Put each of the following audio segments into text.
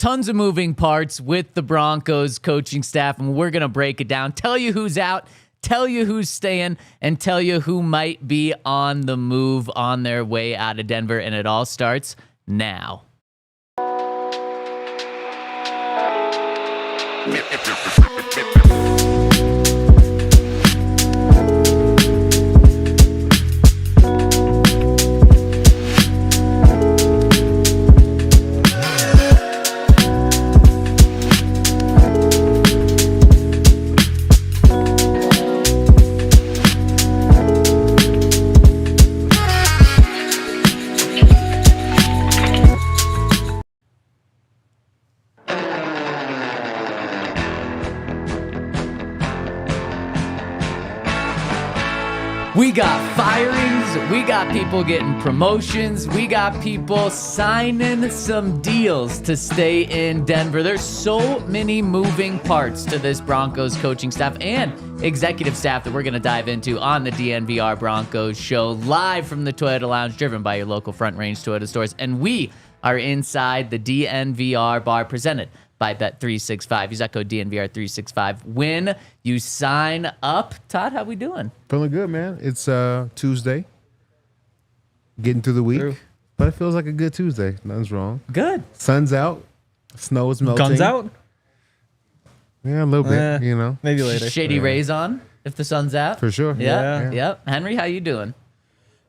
tons of moving parts with the Broncos coaching staff, and we're going to break it down, tell you who's out, tell you who's staying, and tell you who might be on the move on their way out of Denver, and it all starts now. We got firings, we got people getting promotions, we got people signing some deals to stay in Denver. There's so many moving parts to this Broncos coaching staff and executive staff that we're going to dive into on the DNVR Broncos show, live from the Toyota Lounge, driven by your local Front Range Toyota stores. And we are inside the DNVR bar, presented by Bet365. Use that code DNVR365 when you sign up. Todd, how we doing? Feeling good, man. It's Tuesday. Getting through the week. True. But it feels like a good Tuesday. Nothing's wrong. Good. Sun's out. Snow is melting. Guns out? Yeah, a little bit, Maybe later. Shady rays on if the sun's out. For sure. Yeah. Yep. Henry, how you doing?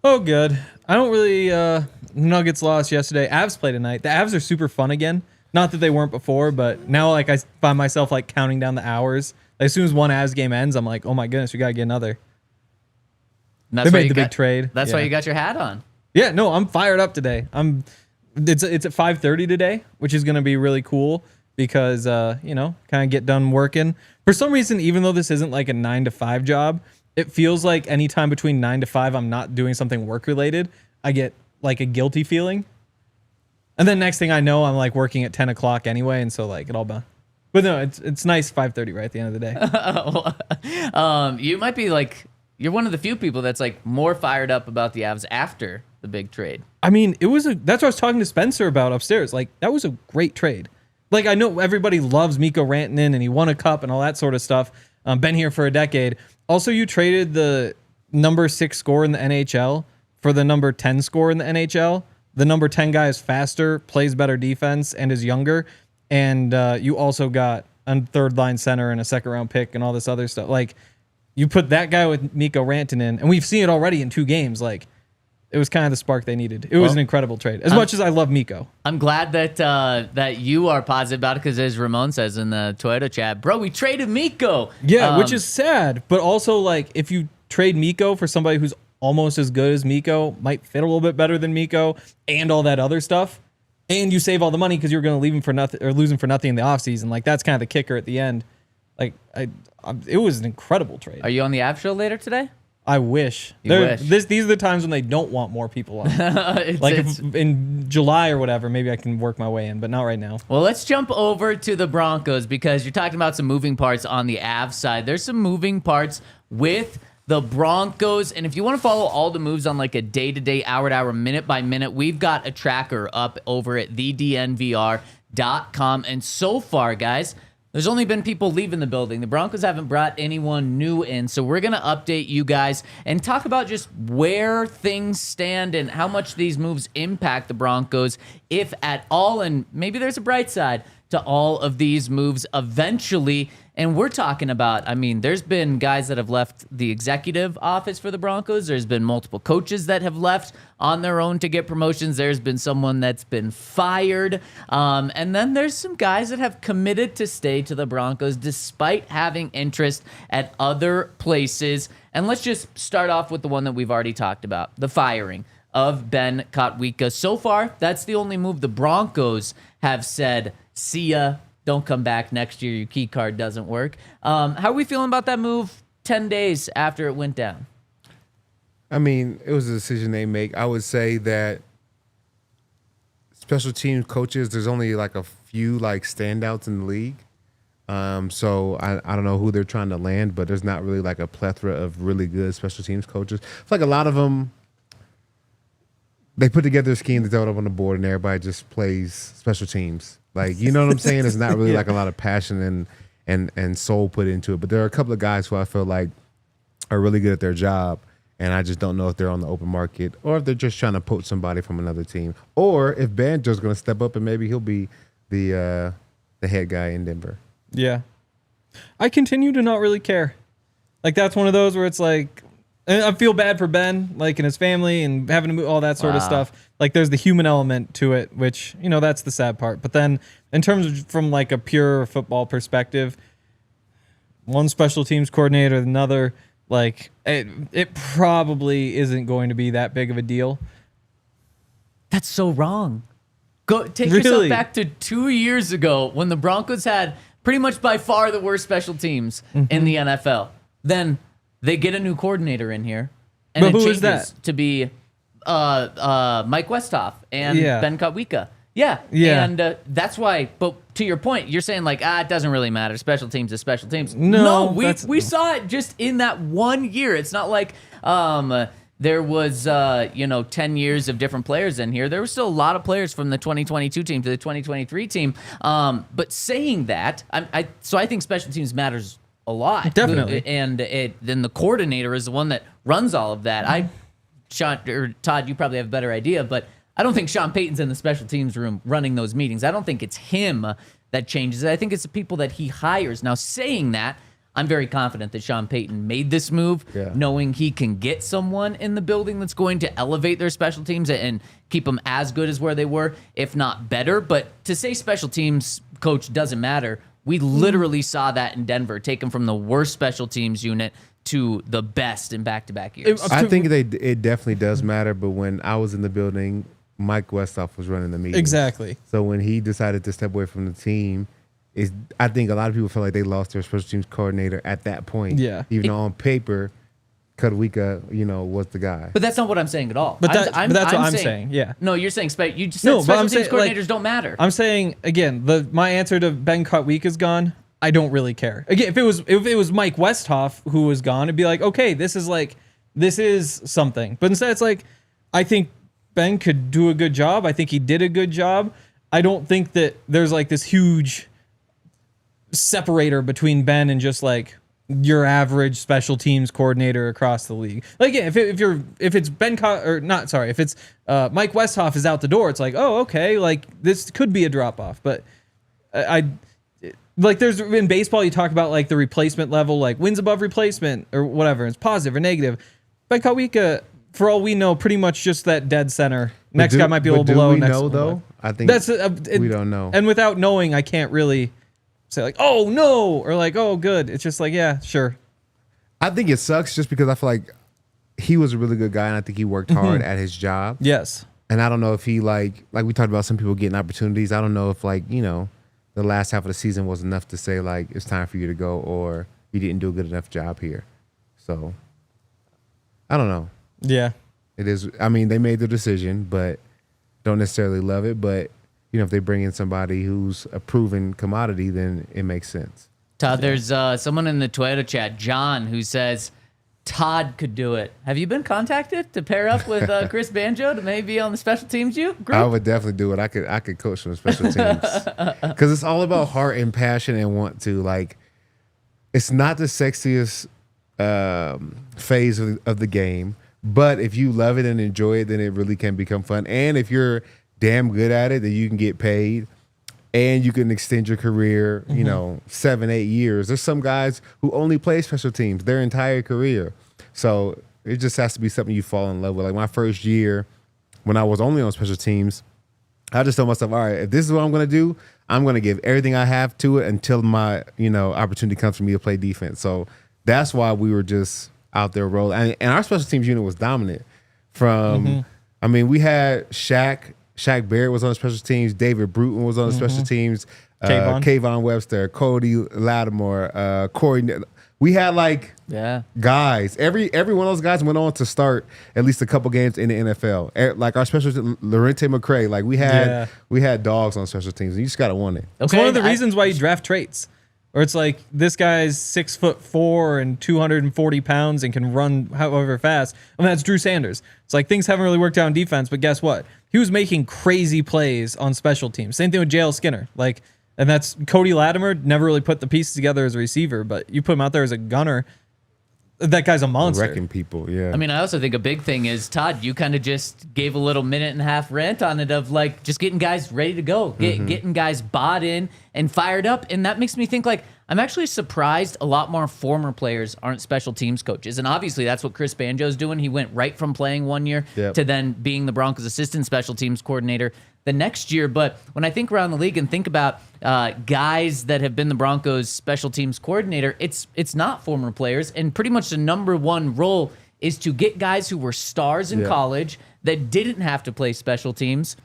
Oh, good. I don't really... Nuggets lost yesterday. Avs play tonight. The Avs are super fun again. Not that they weren't before, but now like I find myself like counting down the hours. Like, as soon as one Avs game ends, I'm like, oh my goodness, we gotta get another. They made the big trade. That's why you got your hat on. Yeah, no, I'm fired up today. It's at 5:30 today, which is gonna be really cool because kind of get done working. For some reason, even though this isn't like a 9 to 5 job, it feels like anytime between 9 to 5, I'm not doing something work related. I get like a guilty feeling. And then next thing I know, I'm like working at 10 o'clock anyway, and so like it all. But no, it's nice 5:30 right at the end of the day. You might be like, you're one of the few people that's like more fired up about the Avs after the big trade. I mean, that's what I was talking to Spencer about upstairs. Like, that was a great trade. Like, I know everybody loves Mikko Rantanen and he won a cup and all that sort of stuff. Been here for a decade. Also, you traded the number 6 scorer in the NHL for the number 10 scorer in the NHL. The number 10 guy is faster, plays better defense, and is younger. And you also got a third-line center and a second-round pick and all this other stuff. Like, you put that guy with Mikko Rantanen, and we've seen it already in 2 games. Like, it was kind of the spark they needed. It was an incredible trade. As much as I love Mikko. I'm glad that you are positive about it because, as Ramon says in the Toyota chat, bro, we traded Mikko. Yeah, which is sad. But also, like, if you trade Mikko for somebody who's almost as good as Mikko, might fit a little bit better than Mikko, and all that other stuff, and you save all the money because you're going to leave him for nothing or lose him for nothing in the offseason. Like, that's kind of the kicker at the end. Like, it was an incredible trade. Are you on the Av show later today? I wish. These are the times when they don't want more people on. If in July or whatever, maybe I can work my way in, but not right now. Well, let's jump over to the Broncos because you're talking about some moving parts on the Av side. There's some moving parts with the Broncos, and if you want to follow all the moves on like a day-to-day, hour-to-hour, minute-by-minute, we've got a tracker up over at thednvr.com, and so far, guys, there's only been people leaving the building. The Broncos haven't brought anyone new in, so we're going to update you guys and talk about just where things stand and how much these moves impact the Broncos, if at all, and maybe there's a bright side to all of these moves eventually. And we're talking about, I mean, there's been guys that have left the executive office for the Broncos. There's been multiple coaches that have left on their own to get promotions. There's been someone that's been fired. And then there's some guys that have committed to stay to the Broncos despite having interest at other places. And let's just start off with the one that we've already talked about, the firing of Ben Kotwika. So far, that's the only move the Broncos have said, see ya. Don't come back next year. Your key card doesn't work. How are we feeling about that move 10 days after it went down? I mean, it was a decision they make. I would say that special team coaches, there's only like a few like standouts in the league. So I don't know who they're trying to land, but there's not really like a plethora of really good special teams coaches. It's like a lot of them they put together a scheme, they throw it up on the board, and everybody just plays special teams. Like, you know what I'm saying? It's not really like a lot of passion and soul put into it. But there are a couple of guys who I feel like are really good at their job, and I just don't know if they're on the open market or if they're just trying to poach somebody from another team, or if Banjo's going to step up and maybe he'll be the head guy in Denver. Yeah. I continue to not really care. Like, that's one of those where it's like, and I feel bad for Ben, like, and his family and having to move, all that sort of stuff. Like, there's the human element to it, which, you know, that's the sad part. But then in terms of from like a pure football perspective, one special teams coordinator, another, like, it probably isn't going to be that big of a deal. That's so wrong. Go take yourself back to 2 years ago when the Broncos had pretty much by far the worst special teams in the NFL. Then they get a new coordinator in here, and but it who is changes that? to be Mike Westhoff and Ben Kotwica. Yeah. And that's why, but to your point, you're saying like, it doesn't really matter. Special teams is special teams. No, we saw it just in that 1 year. It's not like there was, 10 years of different players in here. There were still a lot of players from the 2022 team to the 2023 team. But saying that, I think special teams matters a lot. Definitely. And then the coordinator is the one that runs all of that. Todd, you probably have a better idea, but I don't think Sean Payton's in the special teams room running those meetings. I don't think it's him that changes it. I think it's the people that he hires. Now, saying that, I'm very confident that Sean Payton made this move, knowing he can get someone in the building that's going to elevate their special teams and keep them as good as where they were, if not better. But to say special teams coach doesn't matter, we literally saw that in Denver, take them from the worst special teams unit to the best in back-to-back years. I think it definitely does matter, but when I was in the building, Mike Westhoff was running the meeting. Exactly. So when he decided to step away from the team, I think a lot of people feel like they lost their special teams coordinator at that point. Yeah. Even though on paper, Kotwica, was the guy. But that's not what I'm saying at all. But that's what I'm saying. Yeah. No, you're saying you just said special teams coordinators like, don't matter. I'm saying again, my answer to Ben Kotwica's gone. I don't really care. Again, if it was Mike Westhoff who was gone, it'd be like, okay, this is something. But instead, it's like, I think Ben could do a good job. I think he did a good job. I don't think that there's like this huge separator between Ben and just like your average special teams coordinator across the league. Like, yeah, if it's Mike Westhoff is out the door, it's like, oh, okay, like this could be a drop off. But like there's in baseball, you talk about like the replacement level, like wins above replacement or whatever. It's positive or negative. Ben Kotwica, for all we know, pretty much just that dead center. Next guy might be a little below. Do we know though? I think that's we don't know. And without knowing, I can't really say like, oh no, or like, oh good. It's just like, yeah, sure. I think it sucks just because I feel like he was a really good guy and I think he worked hard at his job. Yes. And I don't know if he like we talked about some people getting opportunities. I don't know if the last half of the season was enough to say like it's time for you to go or you didn't do a good enough job here. So I don't know. Yeah. It is. I mean, they made the decision, but don't necessarily love it. But if they bring in somebody who's a proven commodity, then it makes sense. Todd, there's someone in the Twitter chat, John, who says Todd could do it. Have you been contacted to pair up with Chris Banjo to maybe on the special teams group? I would definitely do it. I could coach some special teams because it's all about heart and passion and want to. Like, it's not the sexiest phase of the game, but if you love it and enjoy it, then it really can become fun. And if you're damn good at it, then you can get paid and you can extend your career, 7-8 years. There's some guys who only play special teams their entire career. So it just has to be something you fall in love with. Like my first year when I was only on special teams, I just told myself, all right, if this is what I'm going to do, I'm going to give everything I have to it until my, opportunity comes for me to play defense. So that's why we were just out there rolling. And our special teams unit was dominant from, we had Shaq Barrett was on the special teams. David Bruton was on the special teams. Kayvon Webster, Cody Lattimore, Corey. We had guys. Every one of those guys went on to start at least a couple games in the NFL. Like our special Lorente McCray. Like we had dogs on special teams. And you just gotta want it. It's one of the reasons why you draft traits. Or it's like this guy's 6'4" and 240 pounds and can run however fast. I mean, that's Drew Sanders. It's like things haven't really worked out in defense, but guess what? He was making crazy plays on special teams. Same thing with JL Skinner. And that's Cody Latimer never really put the pieces together as a receiver, but you put him out there as a gunner. That guy's a monster. Wrecking people, yeah. I mean, I also think a big thing is, Todd, you kind of just gave a little minute and a half rant on it of just getting guys ready to go, getting guys bought in and fired up. And that makes me think I'm actually surprised a lot more former players aren't special teams coaches. And obviously that's what Chris Banjo's doing. He went right from playing 1 year to then being the Broncos assistant special teams coordinator the next year. But when I think around the league and think about guys that have been the Broncos special teams coordinator, it's not former players. And pretty much the number one role is to get guys who were stars in college that didn't have to play special teams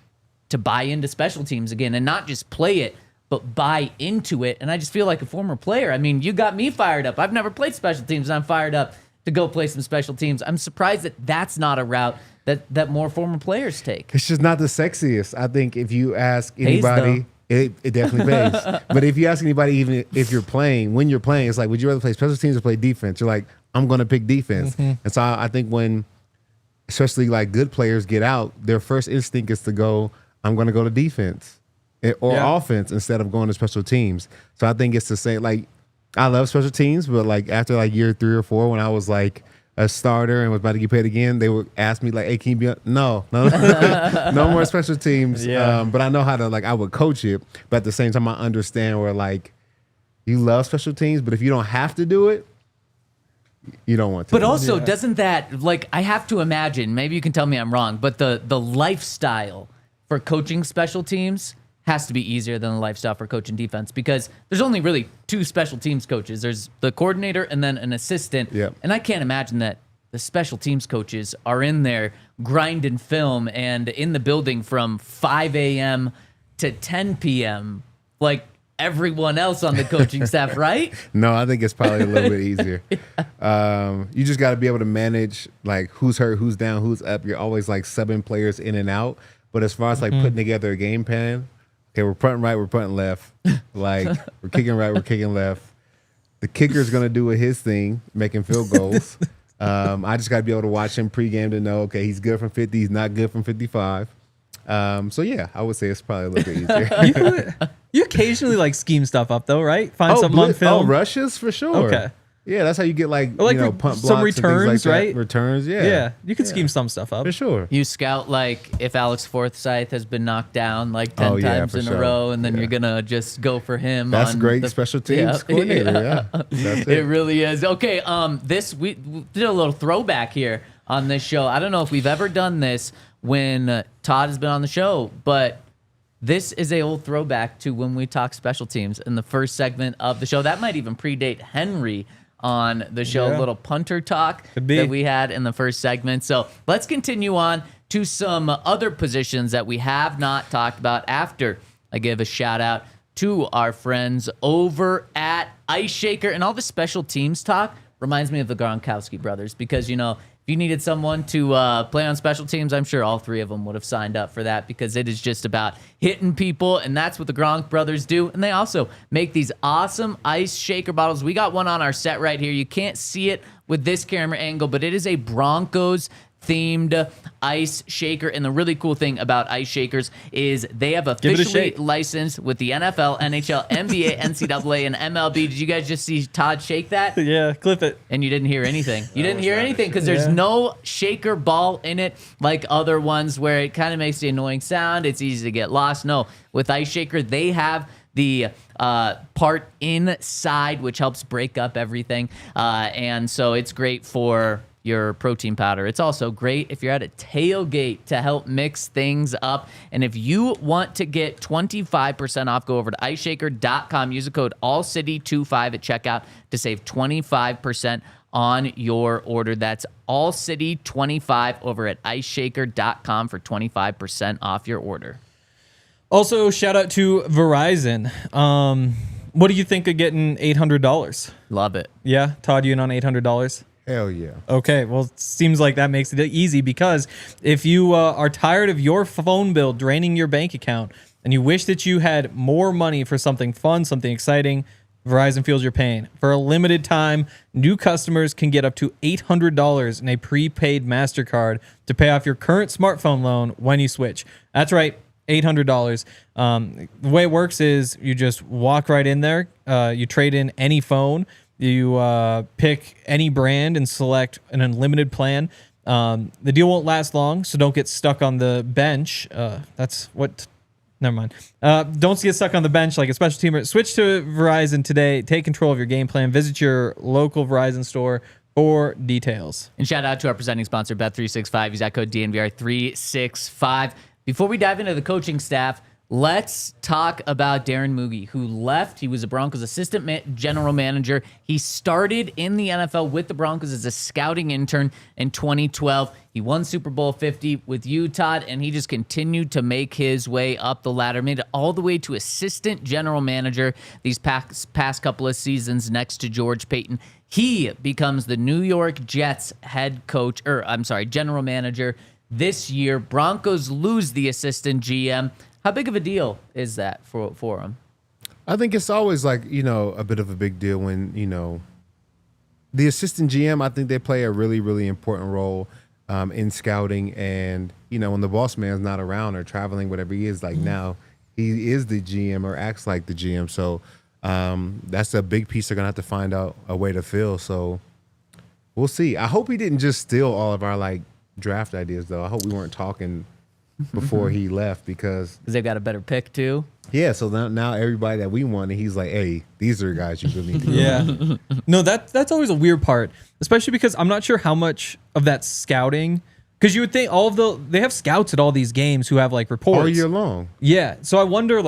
to buy into special teams again, and not just play it, but buy into it. And I just feel like a former player. I mean, you got me fired up. I've never played special teams, and I'm fired up to go play some special teams. I'm surprised that that's not a route that more former players take. It's just not the sexiest. I think if you ask anybody, it definitely pays. But if you ask anybody, even if you're playing, when you're playing, it's like, would you rather play special teams or play defense? You're like, I'm going to pick defense. And so I think when, especially good players get out, their first instinct is to go, I'm going to go to defense or offense instead of going to special teams. So I think it's the same. I love special teams, but after year 3 or 4, when I was a starter and was about to get paid again, they would ask me hey, can you be no more special teams. But I know how to I would coach it, but at the same time I understand where you love special teams, but if you don't have to do it, you don't want to. But also, doesn't that I have to imagine, maybe you can tell me I'm wrong, but the lifestyle for coaching special teams has to be easier than the lifestyle for coaching defense, because there's only really 2 special teams coaches. There's the coordinator and then an assistant. And I can't imagine that the special teams coaches are in there grinding film and in the building from 5 a.m. to 10 p.m. like everyone else on the coaching staff, right? No, I think it's probably a little bit easier. You just got to be able to manage who's hurt, who's down, who's up. You're always subbing players in and out. But as far as putting together a game plan, okay, we're punting right, we're punting left. We're kicking right, we're kicking left. The kicker's going to do his thing, making field goals. I just got to be able to watch him pregame to know, okay, he's good from 50, he's not good from 55. So, yeah, I would say it's probably a little bit easier. You occasionally scheme stuff up, though, right? Find something on film. Rushes for sure. Okay. Yeah, that's how you get punt blocks, some returns, right? Returns, yeah. Yeah, you can scheme some stuff up. For sure. You scout if Alex Forsythe has been knocked down 10 times in a row, and then you're going to just go for him. That's great special teams coordinator, That's it really is. Okay, we did a little throwback here on this show. I don't know if we've ever done this when Todd has been on the show, but this is a old throwback to when we talk special teams in the first segment of the show. That might even predate Henry on the show, a little punter talk that we had in the first segment. So let's continue on to some other positions that we have not talked about after I give a shout out to our friends over at Ice Shaker. And all the special teams talk reminds me of the Gronkowski brothers, because, if you needed someone to play on special teams, I'm sure all 3 of them would have signed up for that, because it is just about hitting people, and that's what the Gronk brothers do. And they also make these awesome ice shaker bottles. We got one on our set right here. You can't see it with this camera angle, but it is a Broncos themed ice shaker. And the really cool thing about ice shakers is they have officially licensed with the NFL, NHL, NBA, NCAA, and MLB. Did you guys just see Todd shake that? Yeah, clip it. And you didn't hear anything. You didn't hear anything because there's no shaker ball in it like other ones where it kind of makes the annoying sound. It's easy to get lost. No, with ice shaker, they have the part inside, which helps break up everything. And so it's great for your protein powder. It's also great if you're at a tailgate to help mix things up. And if you want to get 25% off, go over to iceshaker.com. Use the code AllCity25 at checkout to save 25% on your order. That's AllCity25 over at iceshaker.com for 25% off your order. Also, shout out to Verizon. What do you think of getting $800? Love it. Yeah? Todd, you in on $800? Hell yeah. Okay, well, it seems like that makes it easy, because if you are tired of your phone bill draining your bank account and you wish that you had more money for something fun, something exciting, Verizon feels your pain. For a limited time, new customers can get up to $800 in a prepaid MasterCard to pay off your current smartphone loan when you switch. That's right, $800. The way it works is you just walk right in there. You trade in any phone. You pick any brand and select an unlimited plan. The deal won't last long, so don't get stuck on the bench. Never mind. Don't get stuck on the bench like a special teamer. Switch to Verizon today. Take control of your game plan. Visit your local Verizon store for details. And shout out to our presenting sponsor, Bet365. Use that code DNVR365. Before we dive into the coaching staff, let's talk about Darren Mougey, who left. He was a Broncos assistant general manager. He started in the NFL with the Broncos as a scouting intern in 2012. He won Super Bowl 50 with Utah, and he just continued to make his way up the ladder, made it all the way to assistant general manager these past couple of seasons next to George Payton. He becomes the New York Jets general manager this year. Broncos lose the assistant GM. How big of a deal is that for him? I think it's always like, a bit of a big deal when, the assistant GM, I think they play a really, really important role in scouting. And, when the boss man's not around or traveling, whatever he is, like now he is the GM or acts like the GM. So that's a big piece they're going to have to find out a way to fill. So we'll see. I hope he didn't just steal all of our draft ideas, though. I hope we weren't talking before he left because they've got a better pick too. Yeah, so now everybody that we wanted, he's like, hey, these are guys you really need to Yeah. No, that's always a weird part, especially because I'm not sure how much of that scouting, because you would think they have scouts at all these games who have reports all year long. Yeah, so I wonder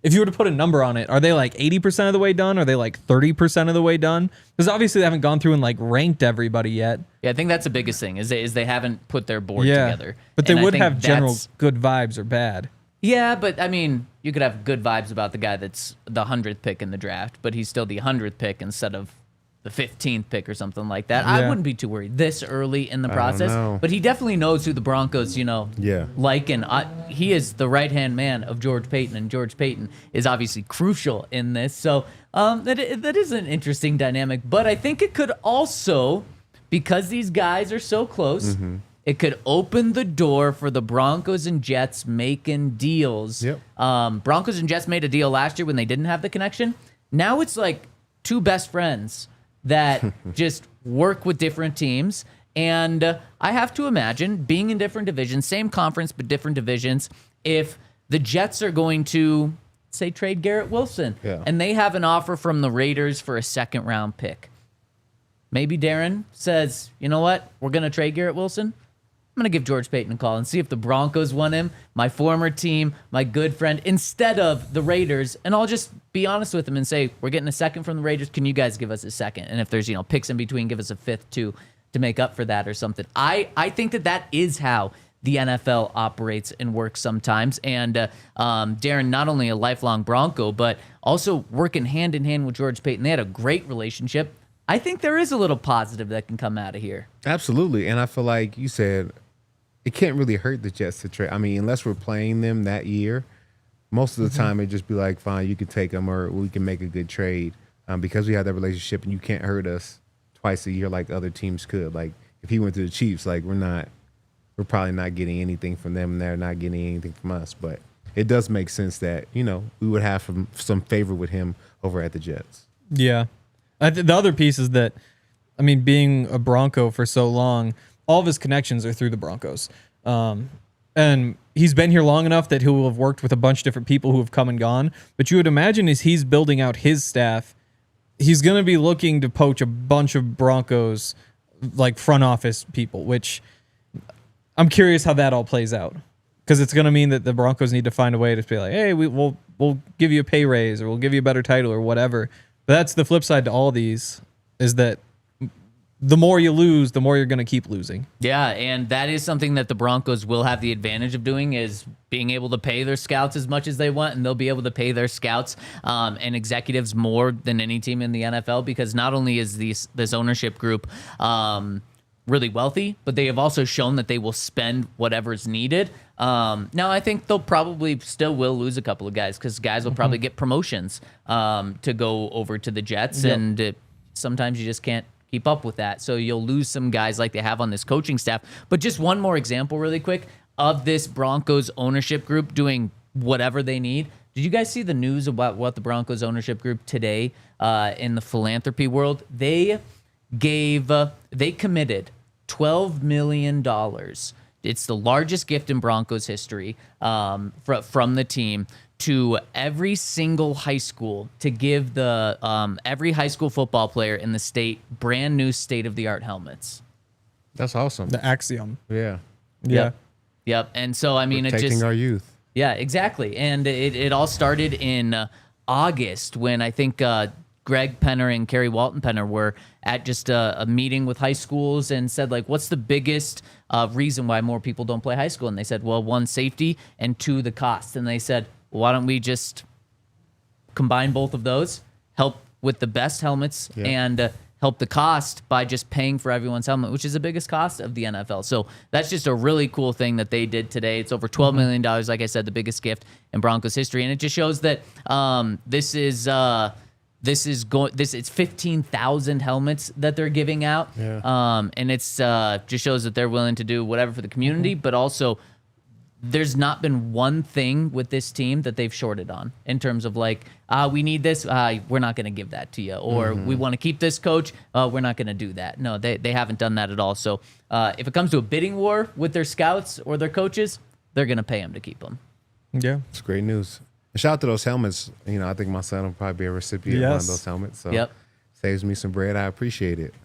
if you were to put a number on it, are they 80% of the way done? Are they 30% of the way done? Because obviously they haven't gone through and ranked everybody yet. Yeah, I think that's the biggest thing is they haven't put their board together. But they would have general good vibes or bad. Yeah, but I mean, you could have good vibes about the guy that's the 100th pick in the draft, but he's still the 100th pick instead of the 15th pick or something like that. Yeah. I wouldn't be too worried this early in the process. know. But he definitely knows who the Broncos, like. And he is the right-hand man of George Payton, and George Payton is obviously crucial in this. So that is an interesting dynamic. But I think it could also, because these guys are so close, it could open the door for the Broncos and Jets making deals. Yep. Broncos and Jets made a deal last year when they didn't have the connection. Now it's like two best friends that just work with different teams. And I have to imagine, being in different divisions, same conference, but different divisions, if the Jets are going to, say, trade Garrett Wilson, and they have an offer from the Raiders for a second-round pick, maybe Darren says, you know what, we're going to trade Garrett Wilson. I'm going to give George Payton a call and see if the Broncos want him, my former team, my good friend, instead of the Raiders. And I'll just be honest with him and say, we're getting a second from the Raiders. Can you guys give us a second? And if there's, picks in between, give us a fifth too to make up for that or something. I think that is how the NFL operates and works sometimes. And Darren, not only a lifelong Bronco, but also working hand in hand with George Payton. They had a great relationship. I think there is a little positive that can come out of here. Absolutely. And I feel like you said, it can't really hurt the Jets to trade. I mean, unless we're playing them that year, most of the time it'd just be like, fine, you can take them or we can make a good trade because we have that relationship and you can't hurt us twice a year like other teams could. Like if he went to the Chiefs, we're probably not getting anything from them and they're not getting anything from us. But it does make sense that, we would have some favor with him over at the Jets. Yeah. The other piece is that, being a Bronco for so long, all of his connections are through the Broncos. And he's been here long enough that he will have worked with a bunch of different people who have come and gone. But you would imagine as he's building out his staff, he's going to be looking to poach a bunch of Broncos, front office people, which I'm curious how that all plays out. Because it's going to mean that the Broncos need to find a way to be like, hey, we'll give you a pay raise or we'll give you a better title or whatever. But that's the flip side to all these is that the more you lose, the more you're going to keep losing. Yeah, and that is something that the Broncos will have the advantage of doing is being able to pay their scouts as much as they want, and they'll be able to pay their scouts and executives more than any team in the NFL because not only is this ownership group really wealthy, but they have also shown that they will spend whatever's needed. Now, I think they'll probably still will lose a couple of guys because guys will probably get promotions to go over to the Jets, and sometimes you just can't keep up with that. So you'll lose some guys like they have on this coaching staff. But just one more example really quick of this Broncos ownership group doing whatever they need. Did you guys see the news about what the Broncos ownership group today in the philanthropy world? They committed $12 million. It's the largest gift in Broncos history from the team to every single high school to give the every high school football player in the state brand new state-of-the-art helmets. That's awesome. The Axiom. Yeah. Yep. And so, I mean, Protecting our youth. Yeah, exactly. And it all started in August when I think Greg Penner and Kerry Walton Penner were at just a meeting with high schools and said, like, what's the biggest reason why more people don't play high school? And they said, well, 1, safety, and 2, the cost. And they said, well, why don't we just combine both of those, help with the best helmets, and help the cost by just paying for everyone's helmet, which is the biggest cost of the NFL. So that's just a really cool thing that they did today. It's over $12 million, like I said, the biggest gift in Broncos history. And it just shows that it's 15,000 helmets that they're giving out. And it's just shows that they're willing to do whatever for the community, but also there's not been one thing with this team that they've shorted on in terms of like, we need this, we're not going to give that to you, or we want to keep this coach, we're not going to do that. No, they haven't done that at all. So if it comes to a bidding war with their scouts or their coaches, they're going to pay them to keep them. Yeah. It's great news. And shout out to those helmets. You know, I think my son will probably be a recipient of one of those helmets. So saves me some bread. I appreciate it.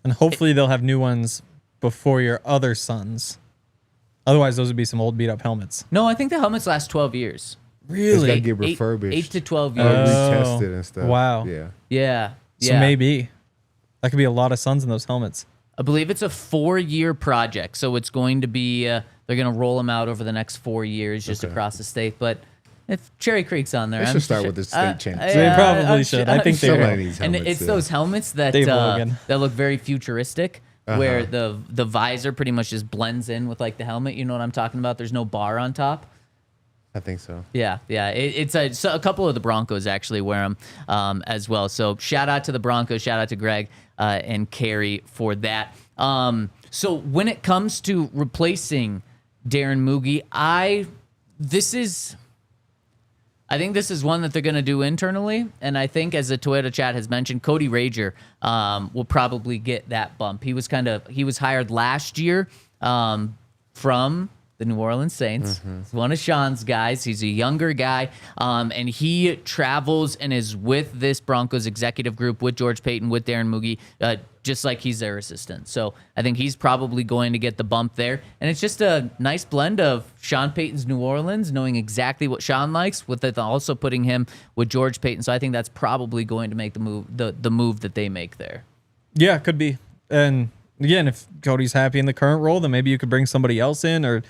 And hopefully they'll have new ones before your other sons. Otherwise, those would be some old beat-up helmets. No, I think the helmets last 12 years. Really? It's got to get refurbished. 8 to 12 years. Retested and stuff. Wow. Yeah. So maybe. That could be a lot of sons in those helmets. I believe it's a 4-year project. So it's going to be, they're going to roll them out over the next 4 years just across the state. But if Cherry Creek's on there, they should start with the state champ. They probably should. I think they will. And it's those helmets that look very futuristic. Where the visor pretty much just blends in with like the helmet. You know what I'm talking about? There's no bar on top. I think so. Yeah. It's a couple of the Broncos actually wear them as well. So shout out to the Broncos. Shout out to Greg and Carrie for that. So when it comes to replacing Darren Mougey, I think this is one that they're going to do internally, and I think, as the Toyota chat has mentioned, Cody Rager will probably get that bump. He was hired last year from the New Orleans Saints. He's one of Sean's guys. He's a younger guy, and he travels and is with this Broncos executive group, with George Payton, with Darren Mougey, just like he's their assistant. So I think he's probably going to get the bump there. And it's just a nice blend of Sean Payton's New Orleans, knowing exactly what Sean likes, with it also putting him with George Payton. So I think that's probably going to make the move that they make there. Yeah, it could be. And again, if Cody's happy in the current role, then maybe you could bring somebody else in or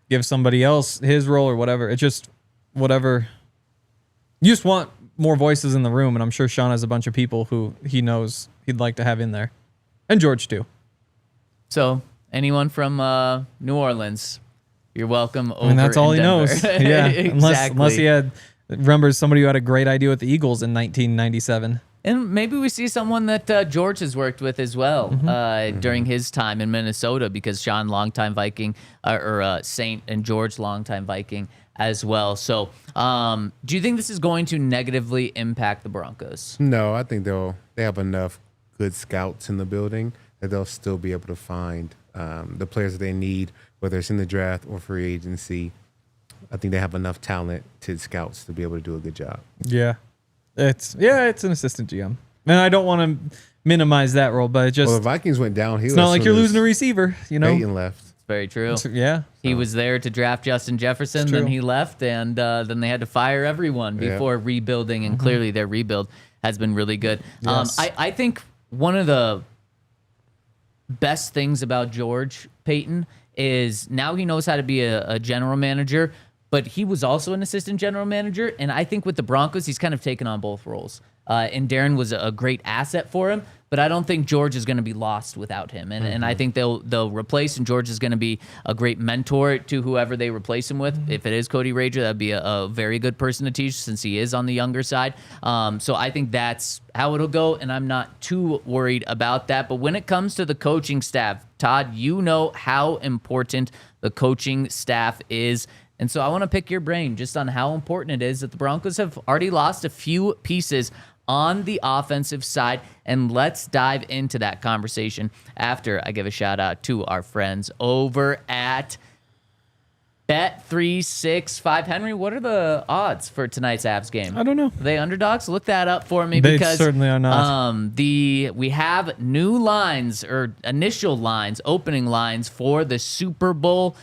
give somebody else his role or whatever. It's just whatever. You just want more voices in the room, and I'm sure Sean has a bunch of people who he knows he'd like to have in there. And George, too. So, anyone from New Orleans, you're welcome over. And that's all he knows. Yeah, exactly. unless he remembers somebody who had a great idea with the Eagles in 1997. And maybe we see someone that George has worked with as well during his time in Minnesota, because Sean, longtime Viking, or Saint, and George, longtime Viking as well. So do you think this is going to negatively impact the Broncos? No, I think they have enough good scouts in the building that they'll still be able to find the players that they need, whether it's in the draft or free agency. I think they have enough talented scouts to be able to do a good job. Yeah. It's an assistant GM. And I don't want to minimize that role, but the Vikings went downhill. It's not like you're losing a receiver, you know. Peyton left. It's very true. He was there to draft Justin Jefferson, then he left, and then they had to fire everyone before rebuilding, and clearly their rebuild has been really good. Yes. I think one of the best things about George Payton is now he knows how to be a general manager, but he was also an assistant general manager. And I think with the Broncos, he's kind of taken on both roles. And Darren was a great asset for him, but I don't think George is going to be lost without him. And I think they'll replace, and George is going to be a great mentor to whoever they replace him with. If it is Cody Rager, that'd be a very good person to teach since he is on the younger side. So I think that's how it'll go, and I'm not too worried about that. But when it comes to the coaching staff, Todd, you know how important the coaching staff is. And so I want to pick your brain just on how important it is that the Broncos have already lost a few pieces on the offensive side, and let's dive into that conversation after I give a shout out to our friends over at Bet365. Henry, what are the odds for tonight's Avs game? I don't know. Are they underdogs? Look that up for me They because certainly are not. We have new lines or initial lines, opening lines for the Super Bowl.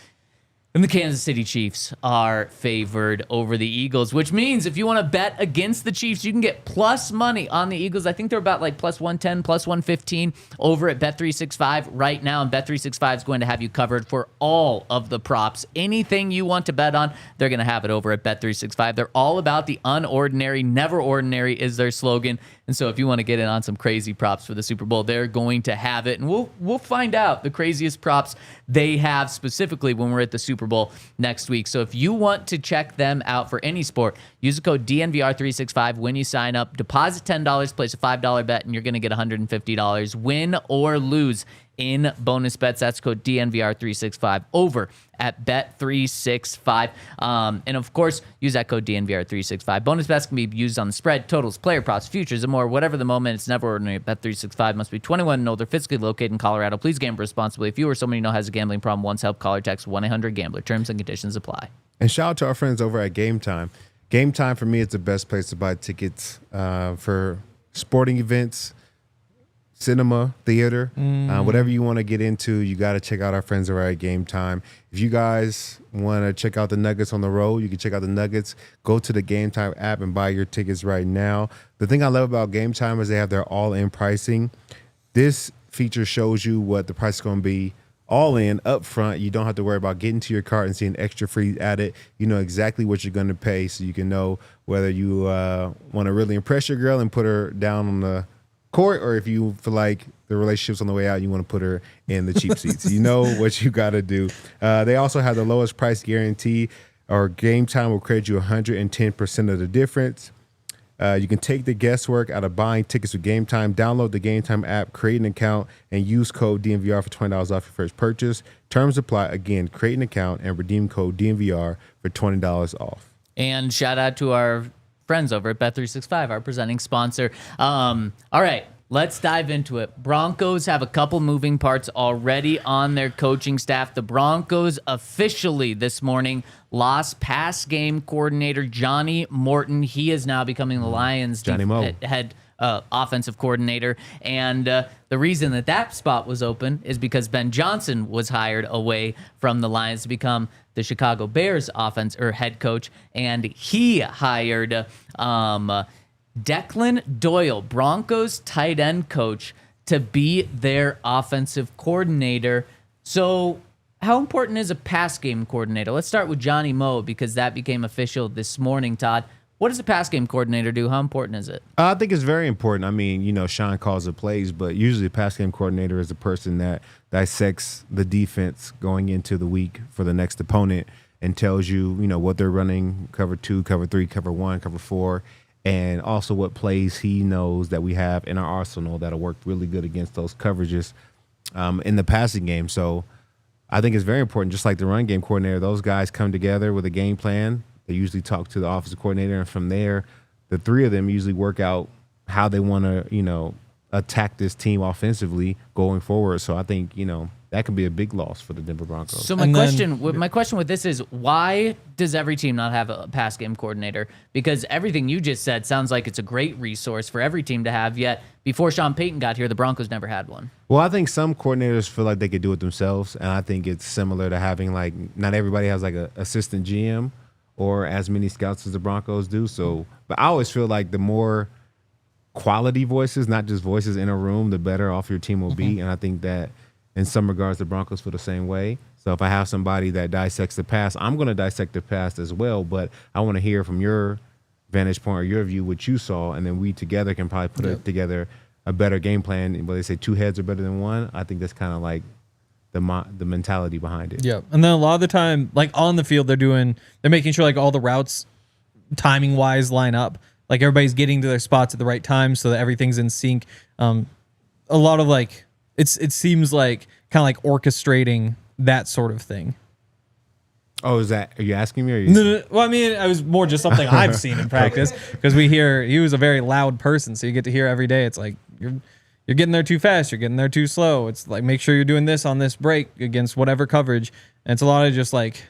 And the Kansas City Chiefs are favored over the Eagles, which means if you want to bet against the Chiefs, you can get plus money on the Eagles. I think they're about like plus 110, plus 115 over at Bet365 right now. And Bet365 is going to have you covered for all of the props. Anything you want to bet on, they're going to have it over at Bet365. They're all about the unordinary, never ordinary is their slogan. And so if you want to get in on some crazy props for the Super Bowl, they're going to have it. And we'll find out the craziest props they have specifically when we're at the Super Bowl next week. So if you want to check them out for any sport, use the code DNVR365 when you sign up. Deposit $10, place a $5 bet, and you're going to get $150. Win or lose in bonus bets. That's code DNVR365 over at Bet365. And of course, use that code DNVR365. Bonus bets can be used on the spread, totals, player props, futures, and more. Whatever the moment, it's never ordinary. Bet365 must be 21 and older, physically located in Colorado. Please gamble responsibly. If you or someone you know has a gambling problem, once help, call or text 1-800-GAMBLER. Terms and conditions apply. And shout out to our friends over at Game Time. Game Time for me is the best place to buy tickets for sporting events, cinema, theater, whatever you want to get into. You got to check out our friends over at Game Time. If you guys want to check out the Nuggets on the road, you can check out the Nuggets. Go to the Game Time app and buy your tickets right now. The thing I love about Game Time is they have their all-in pricing. This feature shows you what the price is going to be all in up front. You don't have to worry about getting to your cart and seeing extra free added. You know exactly what you're going to pay, so you can know whether you want to really impress your girl and put her down on the court, or if you feel like the relationship's on the way out, you want to put her in the cheap seats. You know what you got to do. They also have the lowest price guarantee, or Game Time will credit you 110% of the difference. You can take the guesswork out of buying tickets with Game Time. Download the Game Time app, create an account, and use code DNVR for $20 off your first purchase. Terms apply. Again, create an account and redeem code DNVR for $20 off. And shout out to our friends over at Bet365, our presenting sponsor. All right, let's dive into it. Broncos have a couple moving parts already on their coaching staff. The Broncos officially this morning lost pass game coordinator Johnny Morton. He is now becoming the Lions' head offensive coordinator. And the reason that spot was open is because Ben Johnson was hired away from the Lions to become the Chicago Bears head coach, and he hired Declan Doyle, Broncos tight end coach, to be their offensive coordinator. So how important is a pass game coordinator? Let's start with Johnny Moe, because that became official this morning, Todd. What does a pass game coordinator do? How important is it? I think it's very important. I mean, Sean calls the plays, but usually a pass game coordinator is the person that dissects the defense going into the week for the next opponent and tells you, what they're running, cover 2, cover 3, cover 1, cover 4, and also what plays he knows that we have in our arsenal that'll work really good against those coverages in the passing game. So I think it's very important. Just like the run game coordinator, those guys come together with a game plan. They usually talk to the offensive coordinator, and from there, the three of them usually work out how they want to, attack this team offensively going forward. So I think, that could be a big loss for the Denver Broncos. So my question with this is, why does every team not have a pass game coordinator? Because everything you just said sounds like it's a great resource for every team to have, yet before Sean Payton got here, the Broncos never had one. Well, I think some coordinators feel like they could do it themselves, and I think it's similar to having, not everybody has an assistant GM or as many scouts as the Broncos do. So, but I always feel like the more quality voices, not just voices in a room, the better off your team will be. And I think that in some regards, the Broncos feel the same way. So if I have somebody that dissects the pass, I'm going to dissect the pass as well. But I want to hear from your vantage point or your view what you saw, and then we together can probably put together a better game plan. Where they say two heads are better than one, I think that's kind of like the mentality behind it. Yeah, and then a lot of the time, like on the field, they're making sure like all the routes, timing wise, line up. Like everybody's getting to their spots at the right time so that everything's in sync. A lot of like it seems like kind of like orchestrating that sort of thing. Oh, are you asking me? Or are you No. Well, I mean, it was more just something I've seen in practice because he was a very loud person, so you get to hear every day. It's like you're getting there too fast, you're getting there too slow. It's like make sure you're doing this on this break against whatever coverage, and it's a lot of just like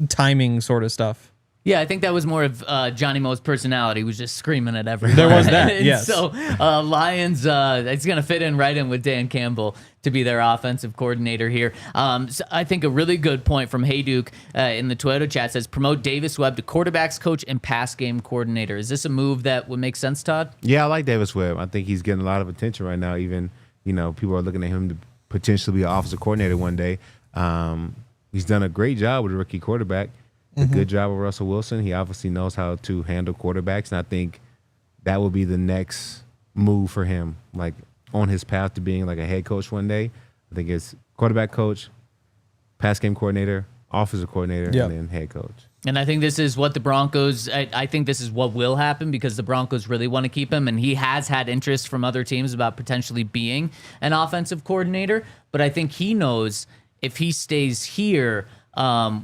timing sort of stuff. Yeah, I think that was more of Johnny Mo's personality. He was just screaming at everyone. There was that, And yes. So Lions, it's going to fit in right in with Dan Campbell to be their offensive coordinator here. So I think a really good point from Hayduke in the Toyota chat says, promote Davis Webb to quarterbacks coach and pass game coordinator. Is this a move that would make sense, Todd? Yeah, I like Davis Webb. I think he's getting a lot of attention right now. Even, people are looking at him to potentially be an offensive coordinator one day. He's done a great job with a rookie quarterback. A good job with Russell Wilson. He obviously knows how to handle quarterbacks, and I think that will be the next move for him, like on his path to being like a head coach one day. I think it's quarterback coach, pass game coordinator, offensive coordinator, and then head coach. And I think this is what the Broncos, I think this is what will happen because the Broncos really want to keep him, and he has had interest from other teams about potentially being an offensive coordinator, but I think he knows if he stays here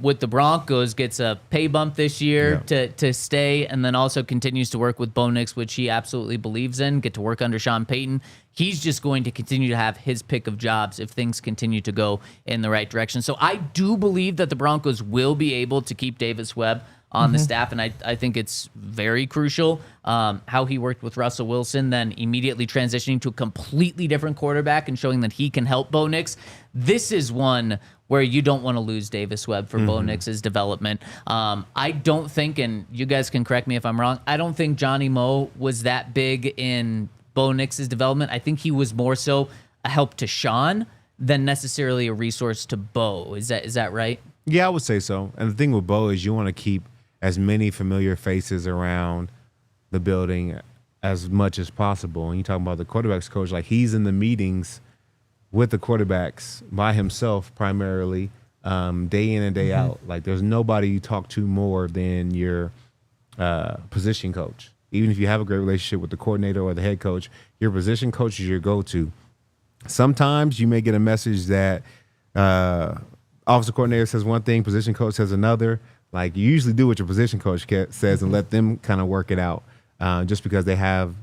with the Broncos, gets a pay bump this year to stay, and then also continues to work with Bo Nix, which he absolutely believes in, get to work under Sean Payton. He's just going to continue to have his pick of jobs if things continue to go in the right direction. So I do believe that the Broncos will be able to keep Davis Webb on the staff, and I think it's very crucial how he worked with Russell Wilson, then immediately transitioning to a completely different quarterback and showing that he can help Bo Nix. This is one where you don't want to lose Davis Webb for Bo Nix's development. I don't think, and you guys can correct me if I'm wrong, I don't think Johnny Mo was that big in Bo Nix's development. I think he was more so a help to Sean than necessarily a resource to Bo. Is that right? Yeah, I would say so. And the thing with Bo is you want to keep as many familiar faces around the building as much as possible. And you talk about the quarterbacks coach, like he's in the meetings with the quarterbacks by himself primarily, day in and day out. Like there's nobody you talk to more than your position coach. Even if you have a great relationship with the coordinator or the head coach, your position coach is your go-to. Sometimes you may get a message that offensive coordinator says one thing, position coach says another. Like you usually do what your position coach says and let them kind of work it out just because they have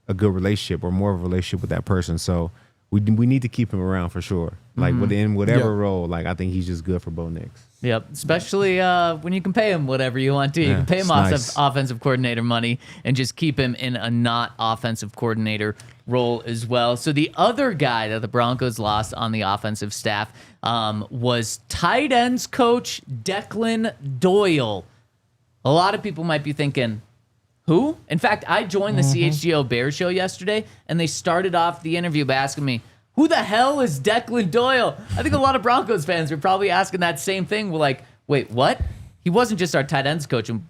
a good relationship or more of a relationship with that person. So we need to keep him around for sure. Like within whatever role, like I think he's just good for Bo Nix. Yep, especially when you can pay him whatever you want to. You can pay him offensive coordinator money and just keep him in a not offensive coordinator role as well. So the other guy that the Broncos lost on the offensive staff was tight ends coach Declan Doyle. A lot of people might be thinking, who? In fact, I joined the CHGO Bears show yesterday, and they started off the interview by asking me, who the hell is Declan Doyle? I think a lot of Broncos fans are probably asking that same thing. We're like, wait, what? He wasn't just our tight ends coach, and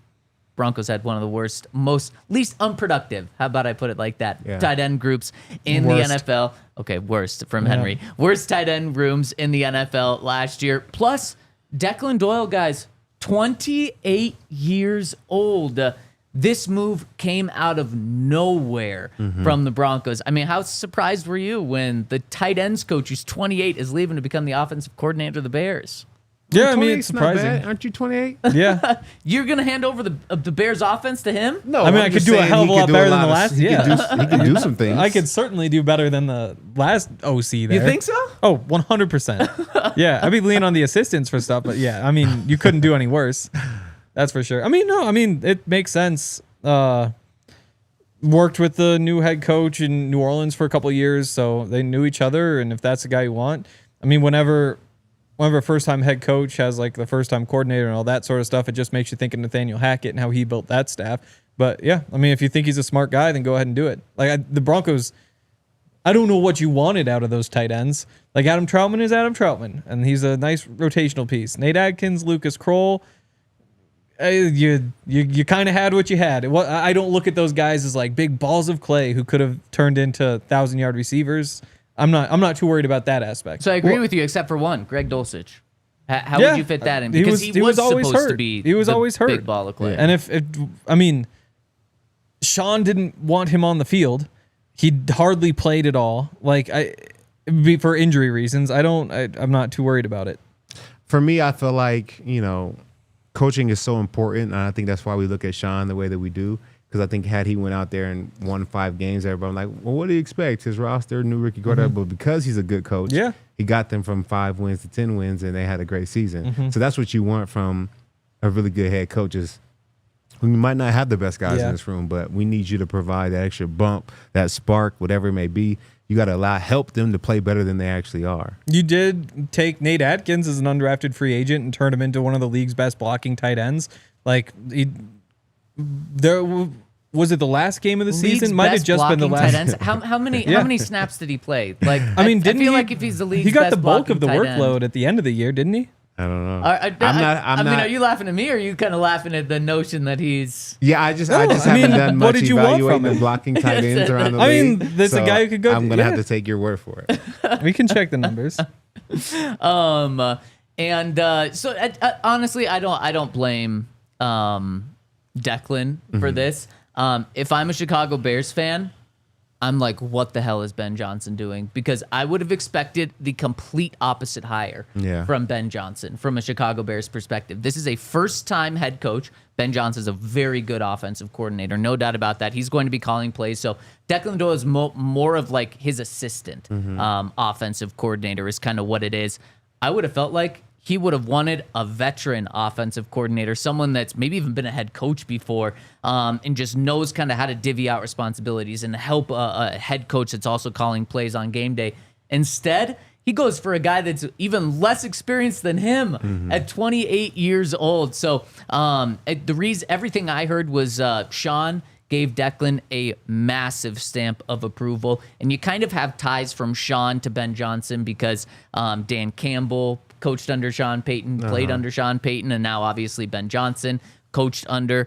Broncos had one of the least unproductive, how about I put it like that, tight end groups in the NFL. Okay, worst from Henry. Worst tight end rooms in the NFL last year. Plus, Declan Doyle, guys, 28 years old. This move came out of nowhere from the Broncos. I mean, how surprised were you when the tight ends coach, who's 28, is leaving to become the offensive coordinator of the Bears? Yeah, I mean, it's surprising. Not bad. Aren't you 28? Yeah. You're going to hand over the Bears offense to him? No, I mean, I could do a hell of a lot better than the last. He could do some things. I could certainly do better than the last OC there. You think so? Oh, 100%. Yeah, I'd be leaning on the assistants for stuff, but yeah, I mean, you couldn't do any worse. That's for sure. I mean, it makes sense. Worked with the new head coach in New Orleans for a couple of years, so they knew each other, and if that's the guy you want, I mean, whenever a first-time head coach has like the first-time coordinator and all that sort of stuff, it just makes you think of Nathaniel Hackett and how he built that staff. But yeah, I mean, if you think he's a smart guy, then go ahead and do it. Like the Broncos, I don't know what you wanted out of those tight ends. Like Adam Troutman is Adam Troutman, and he's a nice rotational piece. Nate Adkins, Lucas Kroll, you kind of had what you had. I don't look at those guys as like big balls of clay who could have turned into 1,000-yard receivers. I'm not too worried about that aspect. So I agree with you, except for one, Greg Dulcich. How would you fit that in? Because he was always supposed hurt. to be He was always hurt. Big ball of clay. And if Sean didn't want him on the field. He hardly played at all. Like for injury reasons. I'm not too worried about it. For me, I feel like, coaching is so important, and I think that's why we look at Sean the way that we do. Because I think had he went out there and won 5 games, everybody like, well, what do you expect? His roster, new rookie quarterback, but because he's a good coach, he got them from 5 wins to 10 wins, and they had a great season. So that's what you want from a really good head coach. Is we might not have the best guys in this room, but we need you to provide that extra bump, that spark, whatever it may be. You got to help them to play better than they actually are. You did take Nate Adkins as an undrafted free agent and turn him into one of the league's best blocking tight ends. Like was it the last game of the season? Might have just been the last. How many snaps did he play? Like didn't I feel like if he's the league's he got best the bulk of the blocking workload end, at the end of the year, didn't he? I don't know. I'm not. Are you laughing at me, or are you kind of laughing at the notion that he's? Yeah, I just haven't done much evaluating the blocking tight ends around the league. There's a guy who could go. I'm gonna have to take your word for it. We can check the numbers. Honestly, I don't blame Declan for this. If I'm a Chicago Bears fan, I'm like, what the hell is Ben Johnson doing? Because I would have expected the complete opposite hire from Ben Johnson from a Chicago Bears perspective. This is a first-time head coach. Ben Johnson is a very good offensive coordinator, no doubt about that. He's going to be calling plays. So Declan Doyle is more of like his assistant offensive coordinator is kind of what it is. I would have felt like he would have wanted a veteran offensive coordinator, someone that's maybe even been a head coach before, and just knows kind of how to divvy out responsibilities and help a head coach that's also calling plays on game day. Instead, he goes for a guy that's even less experienced than him at 28 years old. So everything I heard was Sean gave Declan a massive stamp of approval. And you kind of have ties from Sean to Ben Johnson because Dan Campbell coached under Sean Payton, played under Sean Payton, and now obviously Ben Johnson coached under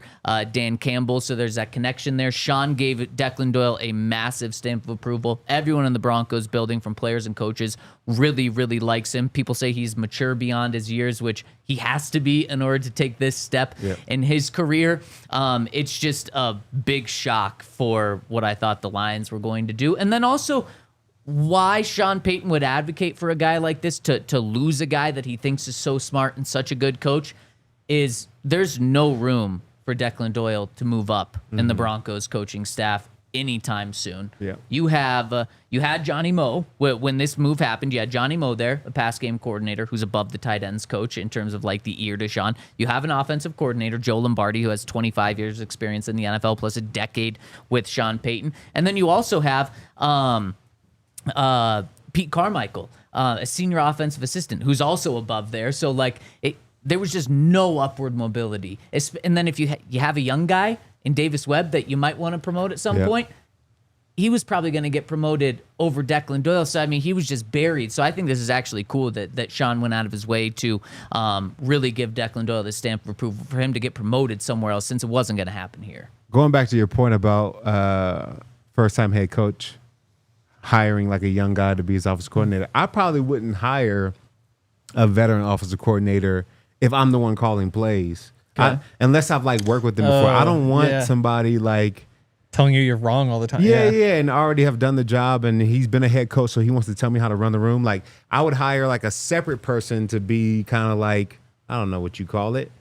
Dan Campbell. So there's that connection there. Sean gave Declan Doyle a massive stamp of approval. Everyone in the Broncos building, from players and coaches, really, really likes him. People say he's mature beyond his years, which he has to be in order to take this step in his career. It's just a big shock for what I thought the Lions were going to do. And then also why Sean Payton would advocate for a guy like this to lose a guy that he thinks is so smart and such a good coach is there's no room for Declan Doyle to move up in the Broncos coaching staff anytime soon. Yeah. You had Johnny Moe when this move happened. You had Johnny Moe there, a pass game coordinator who's above the tight ends coach in terms of like the ear to Sean. You have an offensive coordinator, Joe Lombardi, who has 25 years experience in the NFL plus a decade with Sean Payton. And then you also have Pete Carmichael, a senior offensive assistant who's also above there. So like there was just no upward mobility. And then if you have a young guy in Davis Webb that you might want to promote at some point, he was probably going to get promoted over Declan Doyle. So, I mean, he was just buried. So I think this is actually cool that Sean went out of his way to really give Declan Doyle the stamp of approval for him to get promoted somewhere else since it wasn't going to happen here. Going back to your point about first-time head coach hiring like a young guy to be his offensive coordinator, I probably wouldn't hire a veteran offensive coordinator if I'm the one calling plays. Unless I've like worked with them before. I don't want somebody like telling you're wrong all the time. And already have done the job, and he's been a head coach, so he wants to tell me how to run the room. Like I would hire like a separate person to be kind of like, I don't know what you call it,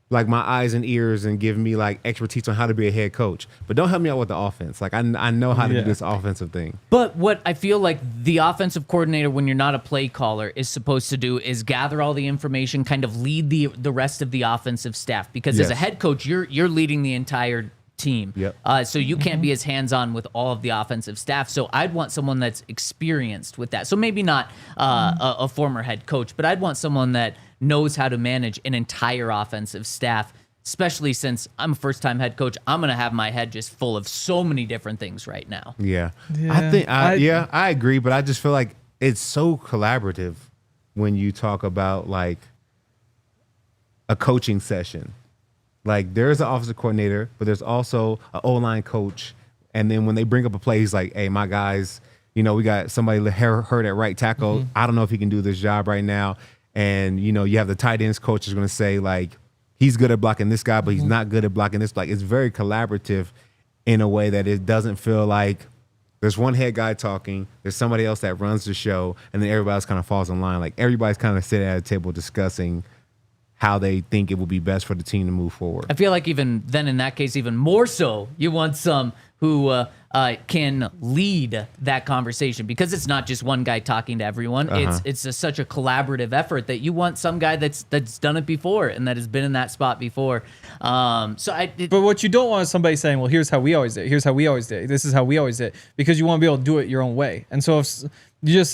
like my eyes and ears, and give me like expertise on how to be a head coach. But don't help me out with the offense. Like I know how to do this offensive thing. But what I feel like the offensive coordinator, when you're not a play caller, is supposed to do is gather all the information, kind of lead the rest of the offensive staff. Because as a head coach, you're leading the entire team. So you can't be as hands-on with all of the offensive staff. So I'd want someone that's experienced with that. So maybe not a former head coach, but I'd want someone that knows how to manage an entire offensive staff especially since I'm a first-time head coach. I'm going to have my head just full of so many different things right now. Yeah. Yeah. I agree, but I just feel like it's so collaborative when you talk about like a coaching session. Like there's an offensive coordinator, but there's also an O-line coach. And then when they bring up a play, he's like, hey, my guys, we got somebody hurt at right tackle. Mm-hmm. I don't know if he can do this job right now. And, you have the tight ends coach is going to say like, he's good at blocking this guy, but he's not good at blocking this. Like it's very collaborative in a way that it doesn't feel like there's one head guy talking, there's somebody else that runs the show, and then everybody else kind of falls in line. Like everybody's kind of sitting at a table discussing how they think it will be best for the team to move forward. I feel like even then, in that case, even more so, you want some who can lead that conversation, because it's not just one guy talking to everyone. It's such a collaborative effort that you want some guy that's done it before and that has been in that spot before. But what you don't want is somebody saying, well, here's how we always did it. Here's how we always did it. This is how we always did it, because you want to be able to do it your own way. And so if you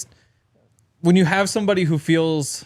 when you have somebody who feels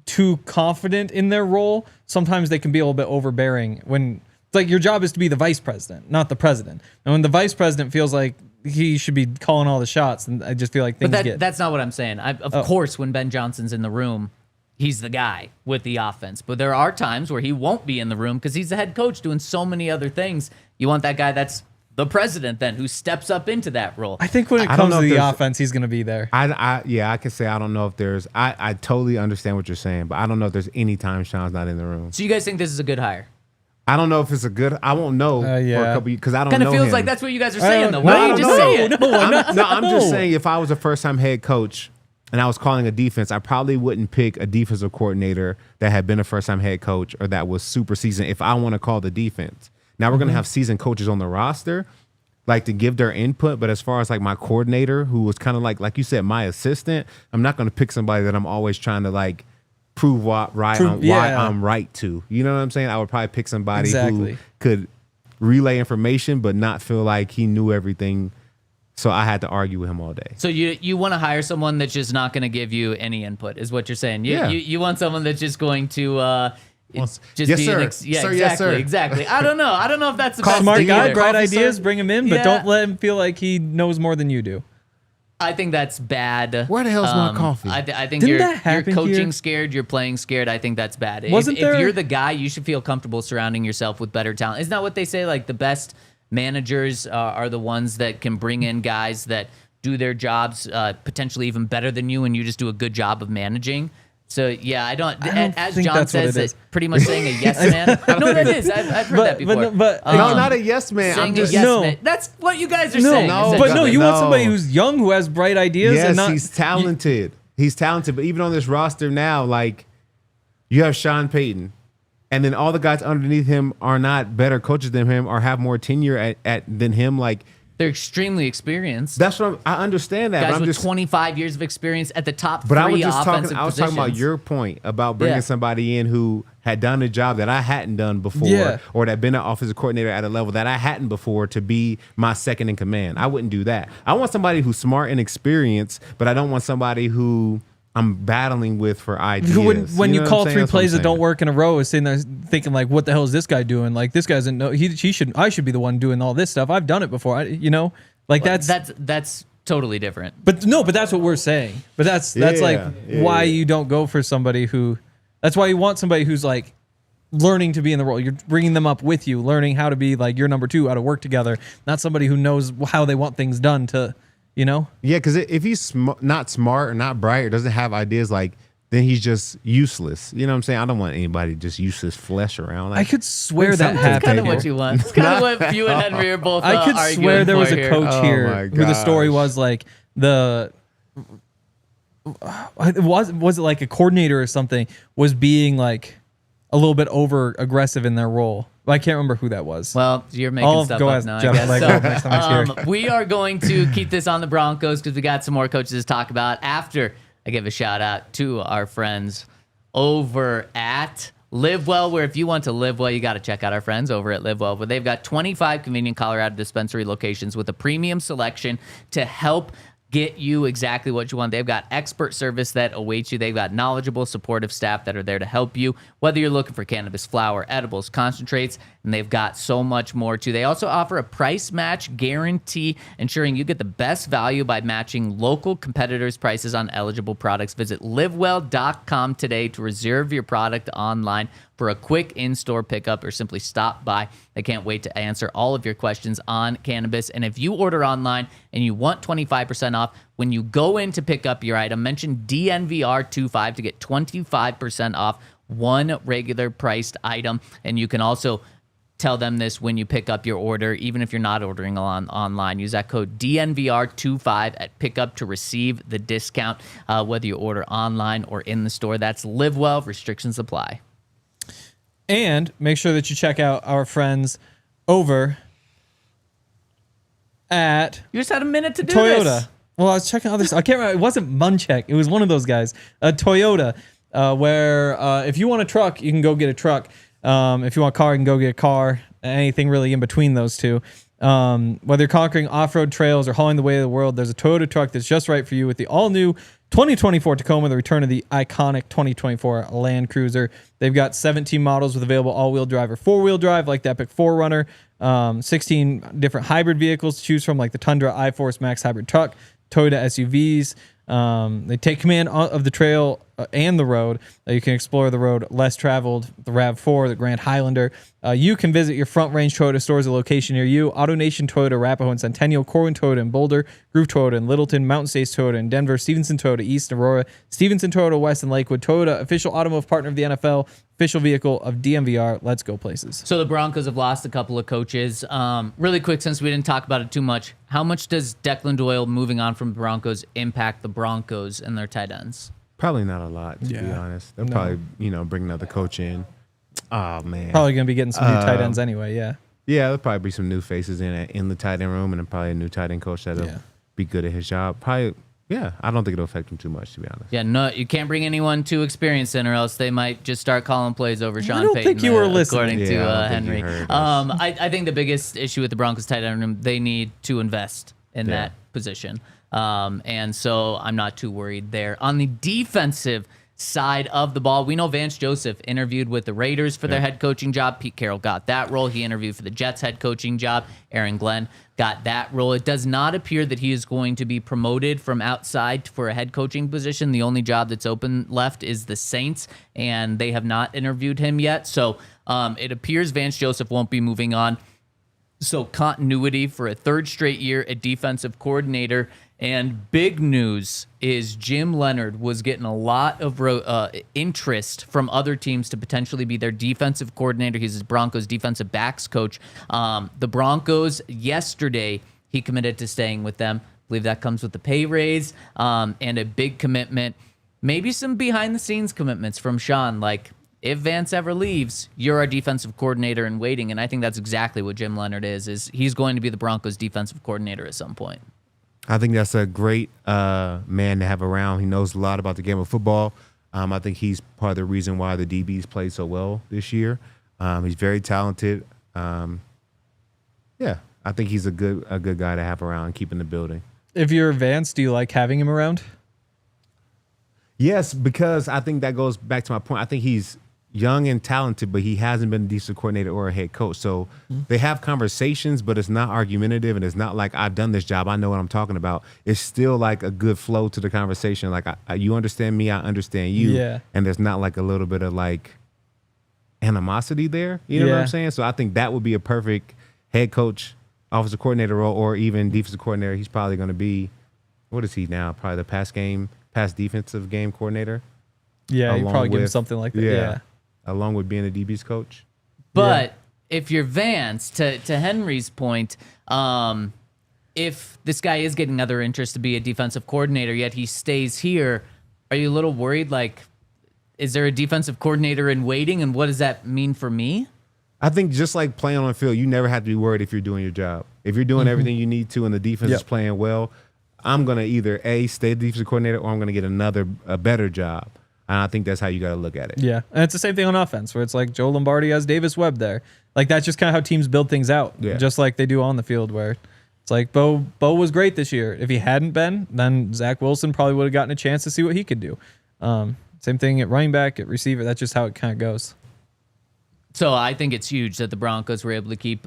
too confident in their role, sometimes they can be a little bit overbearing when like your job is to be the vice president, not the president. And when the vice president feels like he should be calling all the shots, and I just feel like that's not what I'm saying. Of course, when Ben Johnson's in the room, he's the guy with the offense. But there are times where he won't be in the room because he's the head coach doing so many other things. You want that guy that's the president then who steps up into that role. I think when it comes to the offense, he's going to be there. I can say I don't know if there's. I totally understand what you're saying, but I don't know if there's any time Sean's not in the room. So you guys think this is a good hire? I don't know if it's a good. I won't know for a couple because I don't know. Kind of feels him. like that's what you guys are saying, though. Why don't you just say it? I'm just saying if I was a first-time head coach and I was calling a defense, I probably wouldn't pick a defensive coordinator that had been a first-time head coach or that was super seasoned if I want to call the defense. Now we're going to have seasoned coaches on the roster, like to give their input. But as far as like my coordinator, who was kind of like you said, my assistant, I'm not going to pick somebody that I'm always trying to like prove why I'm right to. You know what I'm saying? I would probably pick somebody who could relay information but not feel like he knew everything. So I had to argue with him all day. So you want to hire someone that's just not going to give you any input, is what you're saying. You want someone that's just going to just yes, be sir. Sir, exactly. Yes, sir. Exactly. I don't know if that's the best Smart thing guy, either. bright ideas, bring him in, but don't let him feel like he knows more than you do. I think that's bad. Where the hell's my coffee? I think Didn't you're that happen coaching here? scared, you're playing scared. I think that's bad. If there- you're the guy, you should feel comfortable surrounding yourself with better talent. Isn't that what they say? Like the best managers are the ones that can bring in guys that do their jobs potentially even better than you, and you just do a good job of managing. So yeah, I don't as think John that's what says, it is. pretty much saying a yes man. No, that is. I've heard that before. No, not a yes man. Saying I'm just a yes no. man. That's what you guys are saying. No, essentially. But no, you want No. somebody who's young, who has bright ideas. yes, and not, he's talented. He's talented, but even on this roster now, like you have Sean Payton, and then all the guys underneath him are not better coaches than him or have more tenure than him. Like They're extremely experienced. that's what I understand that. Guys but I'm with just 25 years of experience at the top But I was three just offensive talking. I was talking about positions. your point about bringing Yeah. somebody in who had done a job that I hadn't done before, Yeah. or that been an offensive coordinator at a level that I hadn't before to be my second in command. I wouldn't do that. I want somebody who's smart and experienced, but I don't want somebody who I'm battling with for ideas. When you know what call I'm saying? three That's what I'm plays that don't saying. work in a row, is sitting there thinking like, "What the hell is this guy doing? Like this guy doesn't know. I should be the one doing all this stuff. I've done it before. Like That's totally different. But that's what we're saying. But that's why you don't go for somebody who. That's why you want somebody who's like learning to be in the role. You're bringing them up with you, learning how to be like your number two, how to work together. Not somebody who knows how they want things done. Yeah, because if he's not smart or not bright or doesn't have ideas, like then he's just useless. You know what I'm saying? I don't want anybody just useless flesh around. I could swear that That's happened. kind of what you want. It's kind of what you and Henry are both I could arguing swear there was for a here. coach Oh here my who the story gosh. was like was it like a coordinator or something was being like a little bit over aggressive in their role. I can't remember who that was. Well, you're making I'll stuff go up ask now, I Jeff guess. Lego next time he's here. We are going to keep this on the Broncos because we got some more coaches to talk about after I give a shout out to our friends over at Live Well, where if you want to live well, you got to check out our friends over at Live Well, where they've got 25 convenient Colorado dispensary locations with a premium selection to help get you exactly what you want. They've got expert service that awaits you. They've got knowledgeable, supportive staff that are there to help you, whether you're looking for cannabis flower, edibles, concentrates, and they've got so much more too. They also offer a price match guarantee, ensuring you get the best value by matching local competitors' prices on eligible products. Visit livewell.com today to reserve your product online for a quick in-store pickup, or simply stop by. They can't wait to answer all of your questions on cannabis. And if you order online and you want 25% off, when you go in to pick up your item, mention DNVR25 to get 25% off one regular priced item. And you can also tell them this when you pick up your order, even if you're not ordering online. Use that code DNVR25 at pickup to receive the discount, whether you order online or in the store. That's Live Well. Restrictions apply. And make sure that you check out our friends over at You just had a minute to do Toyota. this. Well, I was checking others. I can't remember. It wasn't Munchak. It was one of those guys. Toyota, where if you want a truck, you can go get a truck. If you want a car, you can go get a car. Anything really in between those two. Whether you're conquering off-road trails or hauling the weight of the world, there's a Toyota truck that's just right for you with the all-new 2024 Tacoma, the return of the iconic 2024 Land Cruiser. They've got 17 models with available all-wheel drive or four-wheel drive, like the Epic 4Runner, 16 different hybrid vehicles to choose from, like the Tundra iForce Max hybrid truck, Toyota SUVs. They take command of the trail and the road. You can explore the road less traveled, the RAV4, the Grand Highlander. You can visit your Front Range Toyota stores, a location near you. AutoNation Toyota, Arapahoe and Centennial, Corwin Toyota in Boulder, Groove Toyota in Littleton, Mountain States Toyota in Denver, Stevenson Toyota East, Aurora, Stevenson Toyota West and Lakewood. Toyota, official automotive partner of the NFL, official vehicle of DNVR. Let's go places. So the Broncos have lost a couple of coaches. Really quick, since we didn't talk about it too much, how much does Declan Doyle moving on from the Broncos impact the Broncos and their tight ends? Probably not a lot, to be honest. They'll probably, bring another coach in. Oh, man. Probably going to be getting some new tight ends anyway, yeah. Yeah, there'll probably be some new faces in the tight end room, and then probably a new tight end coach that'll be good at his job. Probably, I don't think it'll affect him too much, to be honest. Yeah, no, you can't bring anyone too experienced in, or else they might just start calling plays over Sean Payton. I don't think you were listening. According to I don't think Henry. you heard us. I think the biggest issue with the Broncos tight end room, they need to invest in that position. And so I'm not too worried there. On the defensive side of the ball, we know Vance Joseph interviewed with the Raiders for their head coaching job. Pete Carroll got that role. He interviewed for the Jets head coaching job. Aaron Glenn got that role. It does not appear that he is going to be promoted from outside for a head coaching position. The only job that's open left is the Saints, and they have not interviewed him yet. So it appears Vance Joseph won't be moving on. So continuity for a third straight year at defensive coordinator. And big news is Jim Leonhard was getting a lot of interest from other teams to potentially be their defensive coordinator. He's his Broncos defensive backs coach. The Broncos, yesterday, he committed to staying with them. I believe that comes with the pay raise and a big commitment. Maybe some behind-the-scenes commitments from Sean, like, if Vance ever leaves, you're our defensive coordinator in waiting. And I think that's exactly what Jim Leonhard is he's going to be the Broncos defensive coordinator at some point. I think that's a great man to have around. He knows a lot about the game of football. I think he's part of the reason why the DBs played so well this year. He's very talented. I think he's a good guy to have around and keep in the building. If you're Vance, do you like having him around? Yes, because I think that goes back to my point. I think he's young and talented, but he hasn't been a defensive coordinator or a head coach. So they have conversations, but it's not argumentative, and it's not like I've done this job, I know what I'm talking about. It's still like a good flow to the conversation. Like you understand me, I understand you. Yeah. And there's not like a little bit of like animosity there. You know what I'm saying? So I think that would be a perfect head coach, offensive coordinator role, or even defensive coordinator. He's probably going to be, what is he now? Probably the pass defensive game coordinator. Yeah, you probably give him something like that. Yeah. Along with being a DB's coach. But if you're Vance, to Henry's point, if this guy is getting other interest to be a defensive coordinator, yet he stays here, are you a little worried? Like, is there a defensive coordinator in waiting, and what does that mean for me? I think just like playing on the field, you never have to be worried if you're doing your job. If you're doing everything you need to and the defense is playing well, I'm going to either stay the defensive coordinator, or I'm going to get a better job. And I think that's how you got to look at it. Yeah, and it's the same thing on offense, where it's like Joe Lombardi has Davis Webb there. Like, that's just kind of how teams build things out, just like they do on the field, where It's like Bo was great this year. If he hadn't been, then Zach Wilson probably would have gotten a chance to see what he could do. Same thing at running back, at receiver. That's just how it kind of goes. So I think it's huge that the Broncos were able to keep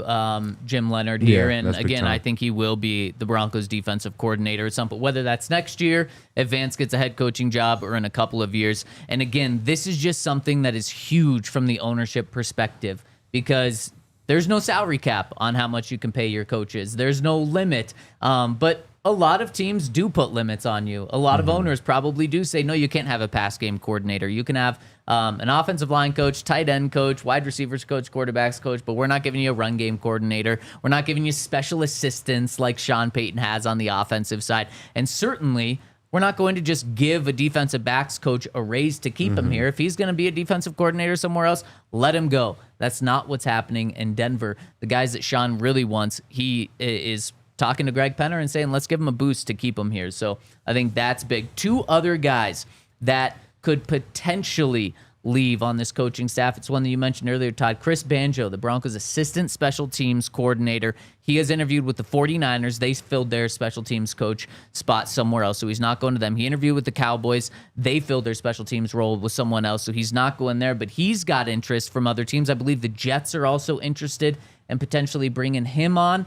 Jim Leonhard here. And again, I think he will be the Broncos defensive coordinator at some point, whether that's next year, if Vance gets a head coaching job, or in a couple of years. And again, this is just something that is huge from the ownership perspective, because there's no salary cap on how much you can pay your coaches. There's no limit. But a lot of teams do put limits on you. A lot of owners probably do say, no, you can't have a pass game coordinator. You can have an offensive line coach, tight end coach, wide receivers coach, quarterbacks coach, but we're not giving you a run game coordinator. We're not giving you special assistants like Sean Payton has on the offensive side. And certainly, we're not going to just give a defensive backs coach a raise to keep him here. If he's going to be a defensive coordinator somewhere else, let him go. That's not what's happening in Denver. The guys that Sean really wants, he is talking to Greg Penner and saying, let's give him a boost to keep him here. So I think that's big. Two other guys that could potentially leave on this coaching staff. It's one that you mentioned earlier, Todd. Chris Banjo, the Broncos' assistant special teams coordinator. He has interviewed with the 49ers. They filled their special teams coach spot somewhere else, so he's not going to them. He interviewed with the Cowboys. They filled their special teams role with someone else, so he's not going there, but he's got interest from other teams. I believe the Jets are also interested in potentially bringing him on.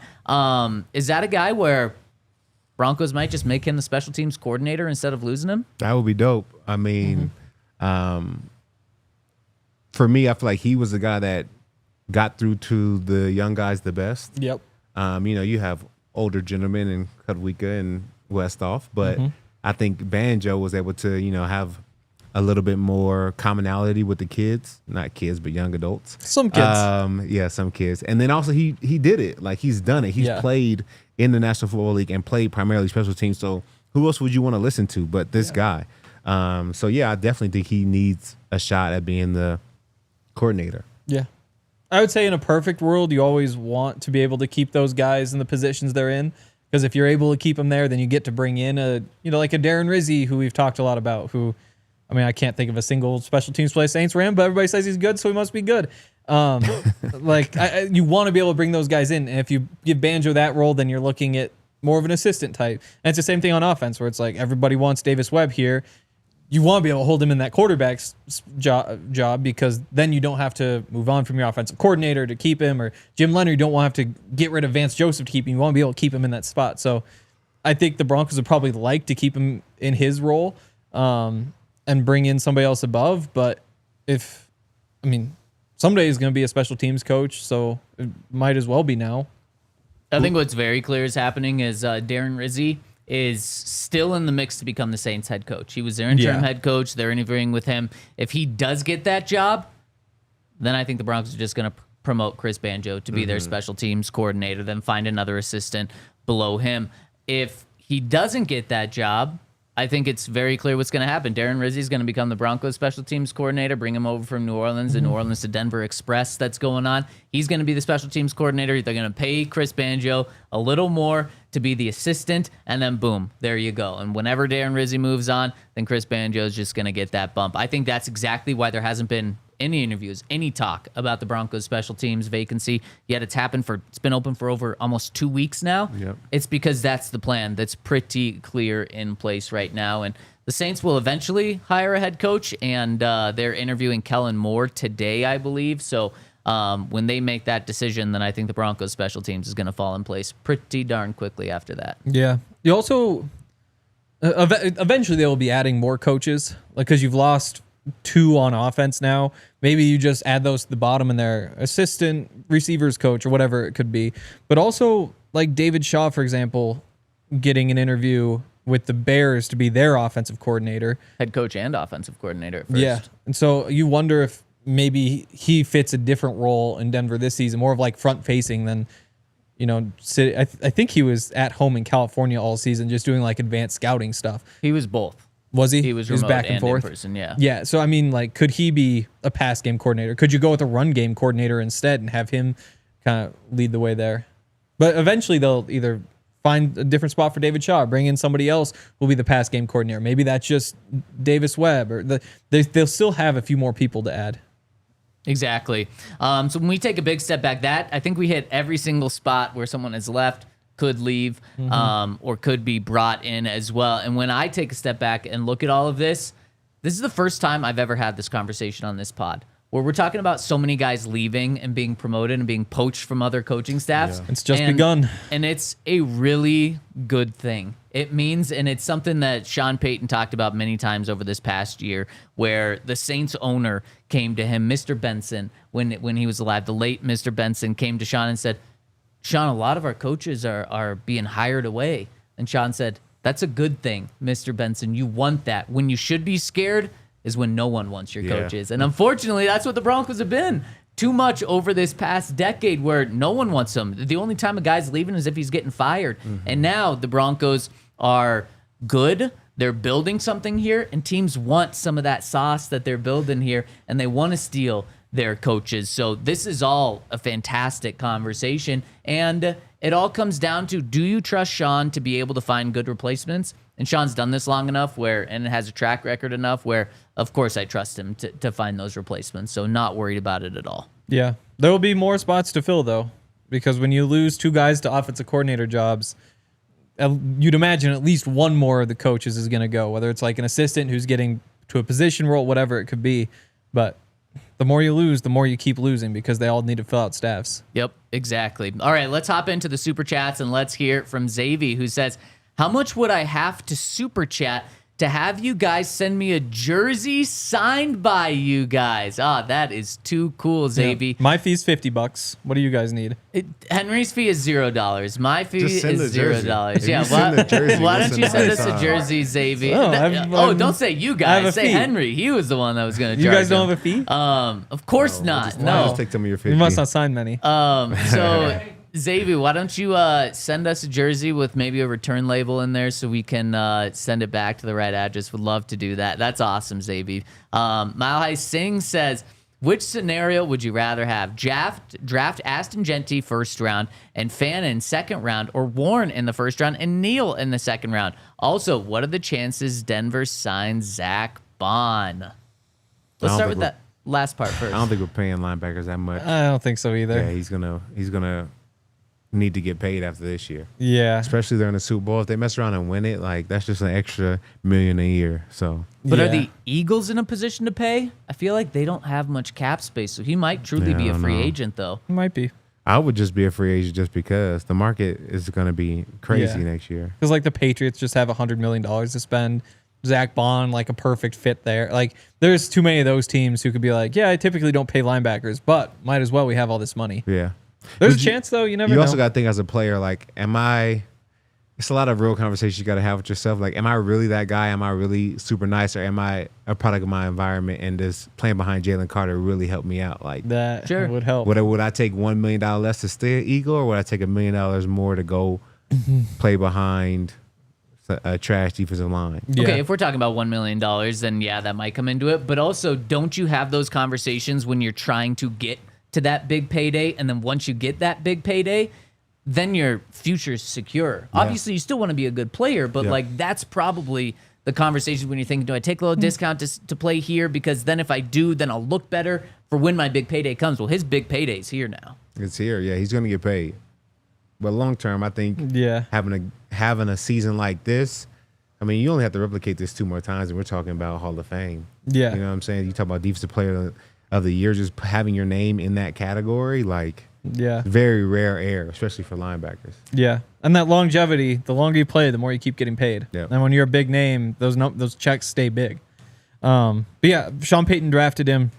Is that a guy where Broncos might just make him the special teams coordinator instead of losing him? That would be dope. I mean, for me, I feel like he was the guy that got through to the young guys the best. Yep. You have older gentlemen in Kudwika and Westhoff, but I think Banjo was able to, have a little bit more commonality with the kids, not kids, but young adults. Some kids. Some kids. And then also he did it. Like, he's done it. He's played in the National Football League and played primarily special teams. So who else would you want to listen to but this guy? I definitely think he needs a shot at being the coordinator. Yeah. I would say in a perfect world, you always want to be able to keep those guys in the positions they're in, because if you're able to keep them there, then you get to bring in like a Darren Rizzi, who we've talked a lot about, who, I can't think of a single special teams play Saints ran, but everybody says he's good, so he must be good. You want to be able to bring those guys in, and if you give Banjo that role, then you're looking at more of an assistant type. And it's the same thing on offense, where it's like everybody wants Davis Webb here. You want to be able to hold him in that quarterback's job, because then you don't have to move on from your offensive coordinator to keep him, or Jim Leonhard, you don't want to have to get rid of Vance Joseph to keep him. You want to be able to keep him in that spot. So I think the Broncos would probably like to keep him in his role and bring in somebody else above. But someday he's going to be a special teams coach, so it might as well be now. I think what's very clear is happening is Darren Rizzi is still in the mix to become the Saints head coach. He was their interim head coach. They're interviewing with him. If he does get that job, then I think the Broncos are just going to promote Chris Banjo to be their special teams coordinator, then find another assistant below him. If he doesn't get that job, I think it's very clear what's going to happen. Darren Rizzi is going to become the Broncos special teams coordinator, bring him over from New Orleans, the New Orleans to Denver Express that's going on. He's going to be the special teams coordinator. They're going to pay Chris Banjo a little more to be the assistant, and then boom, there you go. And whenever Darren Rizzi moves on, then Chris Banjo is just going to get that bump. I think that's exactly why there hasn't been any interviews, any talk about the Broncos special teams vacancy. Yet it's been open for over almost 2 weeks now. Yep. It's because that's the plan that's pretty clear in place right now. And the Saints will eventually hire a head coach, and they're interviewing Kellen Moore today, I believe. So when they make that decision, then I think the Broncos special teams is going to fall in place pretty darn quickly after that. Yeah. You also, eventually they will be adding more coaches, because you've lost 2 on offense now. Maybe you just add those to the bottom and their assistant receivers coach or whatever it could be. But also, like David Shaw, for example, getting an interview with the Bears to be their offensive coordinator. Head coach and offensive coordinator at first. Yeah. And so you wonder if maybe he fits a different role in Denver this season, more of like front facing than, I think he was at home in California all season just doing like advanced scouting stuff. He was both. Was he? He was remote back and forth. In person, yeah. Yeah. So could he be a pass game coordinator? Could you go with a run game coordinator instead and have him kind of lead the way there? But eventually they'll either find a different spot for David Shaw, or bring in somebody else who'll be the pass game coordinator. Maybe that's just Davis Webb, or they'll still have a few more people to add. Exactly. So when we take a big step back, I think we hit every single spot where someone has left. could leave or could be brought in as well. And when I take a step back and look at all of this, this is the first time I've ever had this conversation on this pod, where we're talking about so many guys leaving and being promoted and being poached from other coaching staffs. Yeah. It's just begun. And it's a really good thing. It means, and it's something that Sean Payton talked about many times over this past year, where the Saints owner came to him, Mr. Benson, when he was alive, the late Mr. Benson came to Sean and said, Sean, a lot of our coaches are being hired away. And Sean said, that's a good thing, Mr. Benson. You want that. When you should be scared is when no one wants your coaches. And unfortunately, that's what the Broncos have been. Too much over this past decade where no one wants him. The only time a guy's leaving is if he's getting fired. And now the Broncos are good. They're building something here, and teams want some of that sauce that they're building here, and they want to steal their coaches. So this is all a fantastic conversation, and it all comes down to, do you trust Sean to be able to find good replacements? And Sean's done this long enough and has a track record enough where, of course, I trust him to find those replacements. So not worried about it at all. Yeah. There will be more spots to fill, though, because when you lose 2 guys to offensive coordinator jobs, you'd imagine at least one more of the coaches is going to go, whether it's like an assistant who's getting to a position role, whatever it could be. But the more you lose, the more you keep losing because they all need to fill out staffs. Yep, exactly. All right, let's hop into the Super Chats and let's hear it from Xavi, who says, how much would I have to Super Chat to have you guys send me a jersey signed by you guys? That is too cool, Xavi. Yeah. My fee's $50. What do you guys need? Henry's fee is $0. My fee Just send is the jersey. $0. If Yeah, you send the jersey, why we'll don't you send send us the a jersey, Xavi? I'm- Don't say you I have guys. a Say fee. Henry. He was the one that was going to You charge guys don't him. have a fee? Of course not. I'll No. just take some of your 50. You must not sign many. So, Xavier, why don't you send us a jersey with maybe a return label in there so we can send it back to the right address? Would love to do that. That's awesome, Xavier. Mile High Singh says, which scenario would you rather have? Draft Aston Genty first round and Fannin second round, or Warren in the first round and Neal in the second round? Also, what are the chances Denver signs Zach Bond? Let's start with that last part first. I don't think we're paying linebackers that much. I don't think so either. Yeah, he's gonna need to get paid after this year. Yeah. Especially during the Super Bowl. If they mess around and win it, like that's just an extra $1 million a year. So But Yeah. are the Eagles in a position to pay? I feel like they don't have much cap space, so he might truly Yeah, be I a don't free know. agent, though. It might be. I would just be a free agent just because the market is gonna be crazy Yeah. next year. Because like the Patriots just have $100 million to spend. Zach Bond, like a perfect fit there. Like there's too many of those teams who could be like, yeah, I typically don't pay linebackers, but might as well. We have all this money. Yeah. There's a But chance though. You never You know. also got to think as a player, like, it's a lot of real conversations you got to have with yourself. Like, am I really that guy? Am I really super nice? Or am I a product of my environment? And does playing behind Jalen Carter really help me out? Like, that Sure. would help. would I take $1 million less to stay an Eagle, or would I take $1 million more to go play behind a trash defensive line? Yeah. Okay, if we're talking about $1 million, then yeah, that might come into it. But also, don't you have those conversations when you're trying to get to that big payday, and then once you get that big payday, then your future's secure? Yeah. Obviously, you still want to be a good player, but Yeah. like that's probably the conversation when you're thinking, do I take a little discount to play here? Because then if I do, then I'll look better for when my big payday comes. Well, his big payday's here now. It's here. Yeah, he's going to get paid. But long term, I think Yeah. having a season like this, I mean, you only have to replicate this 2 more times, and we're talking about Hall of Fame. Yeah. You know what I'm saying? You talk about Defensive Player of the Year, just having your name in that category, like, Yeah. very rare air, especially for linebackers. Yeah. And that longevity, the longer you play, the more you keep getting paid. Yep. And when you're a big name, those checks stay big. But yeah, Sean Payton drafted him.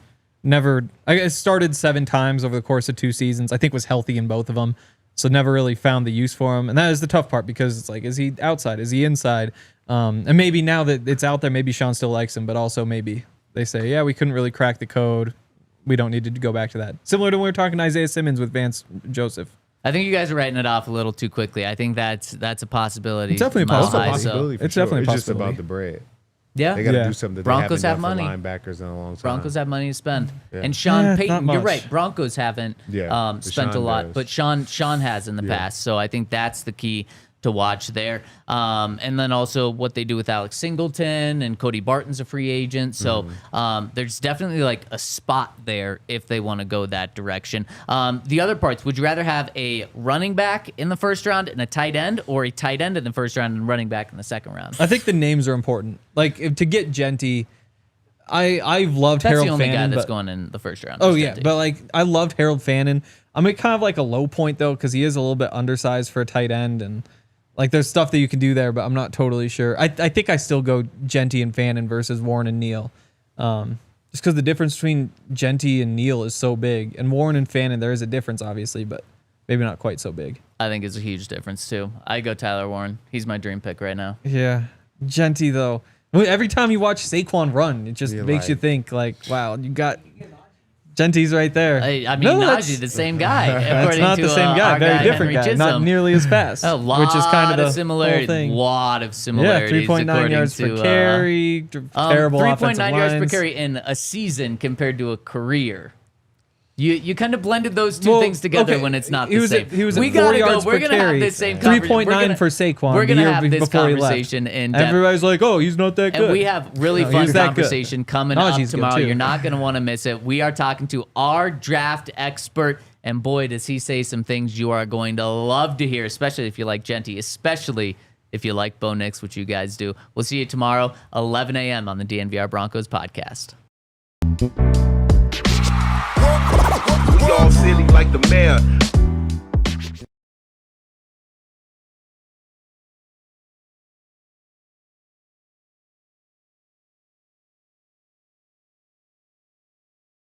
I guess started 7 times over the course of 2 seasons. I think was healthy in both of them. So never really found the use for him. And that is the tough part because it's like, is he outside? Is he inside? And maybe now that it's out there, maybe Sean still likes him, but also maybe they say, yeah, we couldn't really crack the code. We don't need to go back to that. Similar to when we were talking to Isaiah Simmons with Vance Joseph. I think you guys are writing it off a little too quickly. I think that's a possibility. It's definitely a Mile It's a High, so- possibility for It's sure. definitely a It's just possibility. about the bread. Yeah. They got to Yeah. do something that Broncos they have haven't done money. for linebackers in a long time. Broncos have money to spend, Yeah. and Sean not Payton. You're much. right. Broncos haven't Yeah, spent Sean a lot, does. but Sean has in the Yeah. past. So I think that's the key to watch there. And then also what they do with Alex Singleton, and Cody Barton's a free agent. So there's definitely like a spot there if they want to go that direction. The other parts, would you rather have a running back in the first round and a tight end, or a tight end in the first round and running back in the second round? I think the names are important. Like to get Genty, I've loved That's Harold the only Fannin, guy that's but- going in the first round. Oh is yeah, Genty. but like I loved Harold Fannin. I'm at kind of like a low point though, because he is a little bit undersized for a tight end, and like there's stuff that you can do there, but I'm not totally sure. I think I still go Genty and Fannin versus Warren and Neal, just because the difference between Genty and Neal is so big, and Warren and Fannin there is a difference obviously, but maybe not quite so big. I think it's a huge difference too. I go Tyler Warren. He's my dream pick right now. Yeah, Genty though. Every time you watch Saquon run, it just You're makes like- you think like, wow, you got Genty's right there. I mean, No, Najee, the same guy. That's according not to, the same guy. our Very guy, different Henry guy. Not Chisholm. nearly as fast. A lot which is kind of the similarities. whole thing. Lot of Yeah, similarities. 3.9 according yards to, per carry. Terrible 3.9 offensive yards per lines. carry in a season compared to a career. You kind of blended those two Well, things together okay, when it's not he the was same. at- he was we at 4 gotta go. yards We're per gonna have carry. this same 3.9 for Saquon. We're the gonna year have this before he left. conversation in depth. Everybody's like, "Oh, he's not that good." And we have really No, fun he's that good. conversation coming up Najee's good, tomorrow. too. You're not going to want to miss it. We are talking to our draft expert, and boy, does he say some things you are going to love to hear, especially if you like Genty, especially if you like Bo Nix, which you guys do. We'll see you tomorrow, 11 a.m. on the DNVR Broncos podcast. We all silly like the mayor.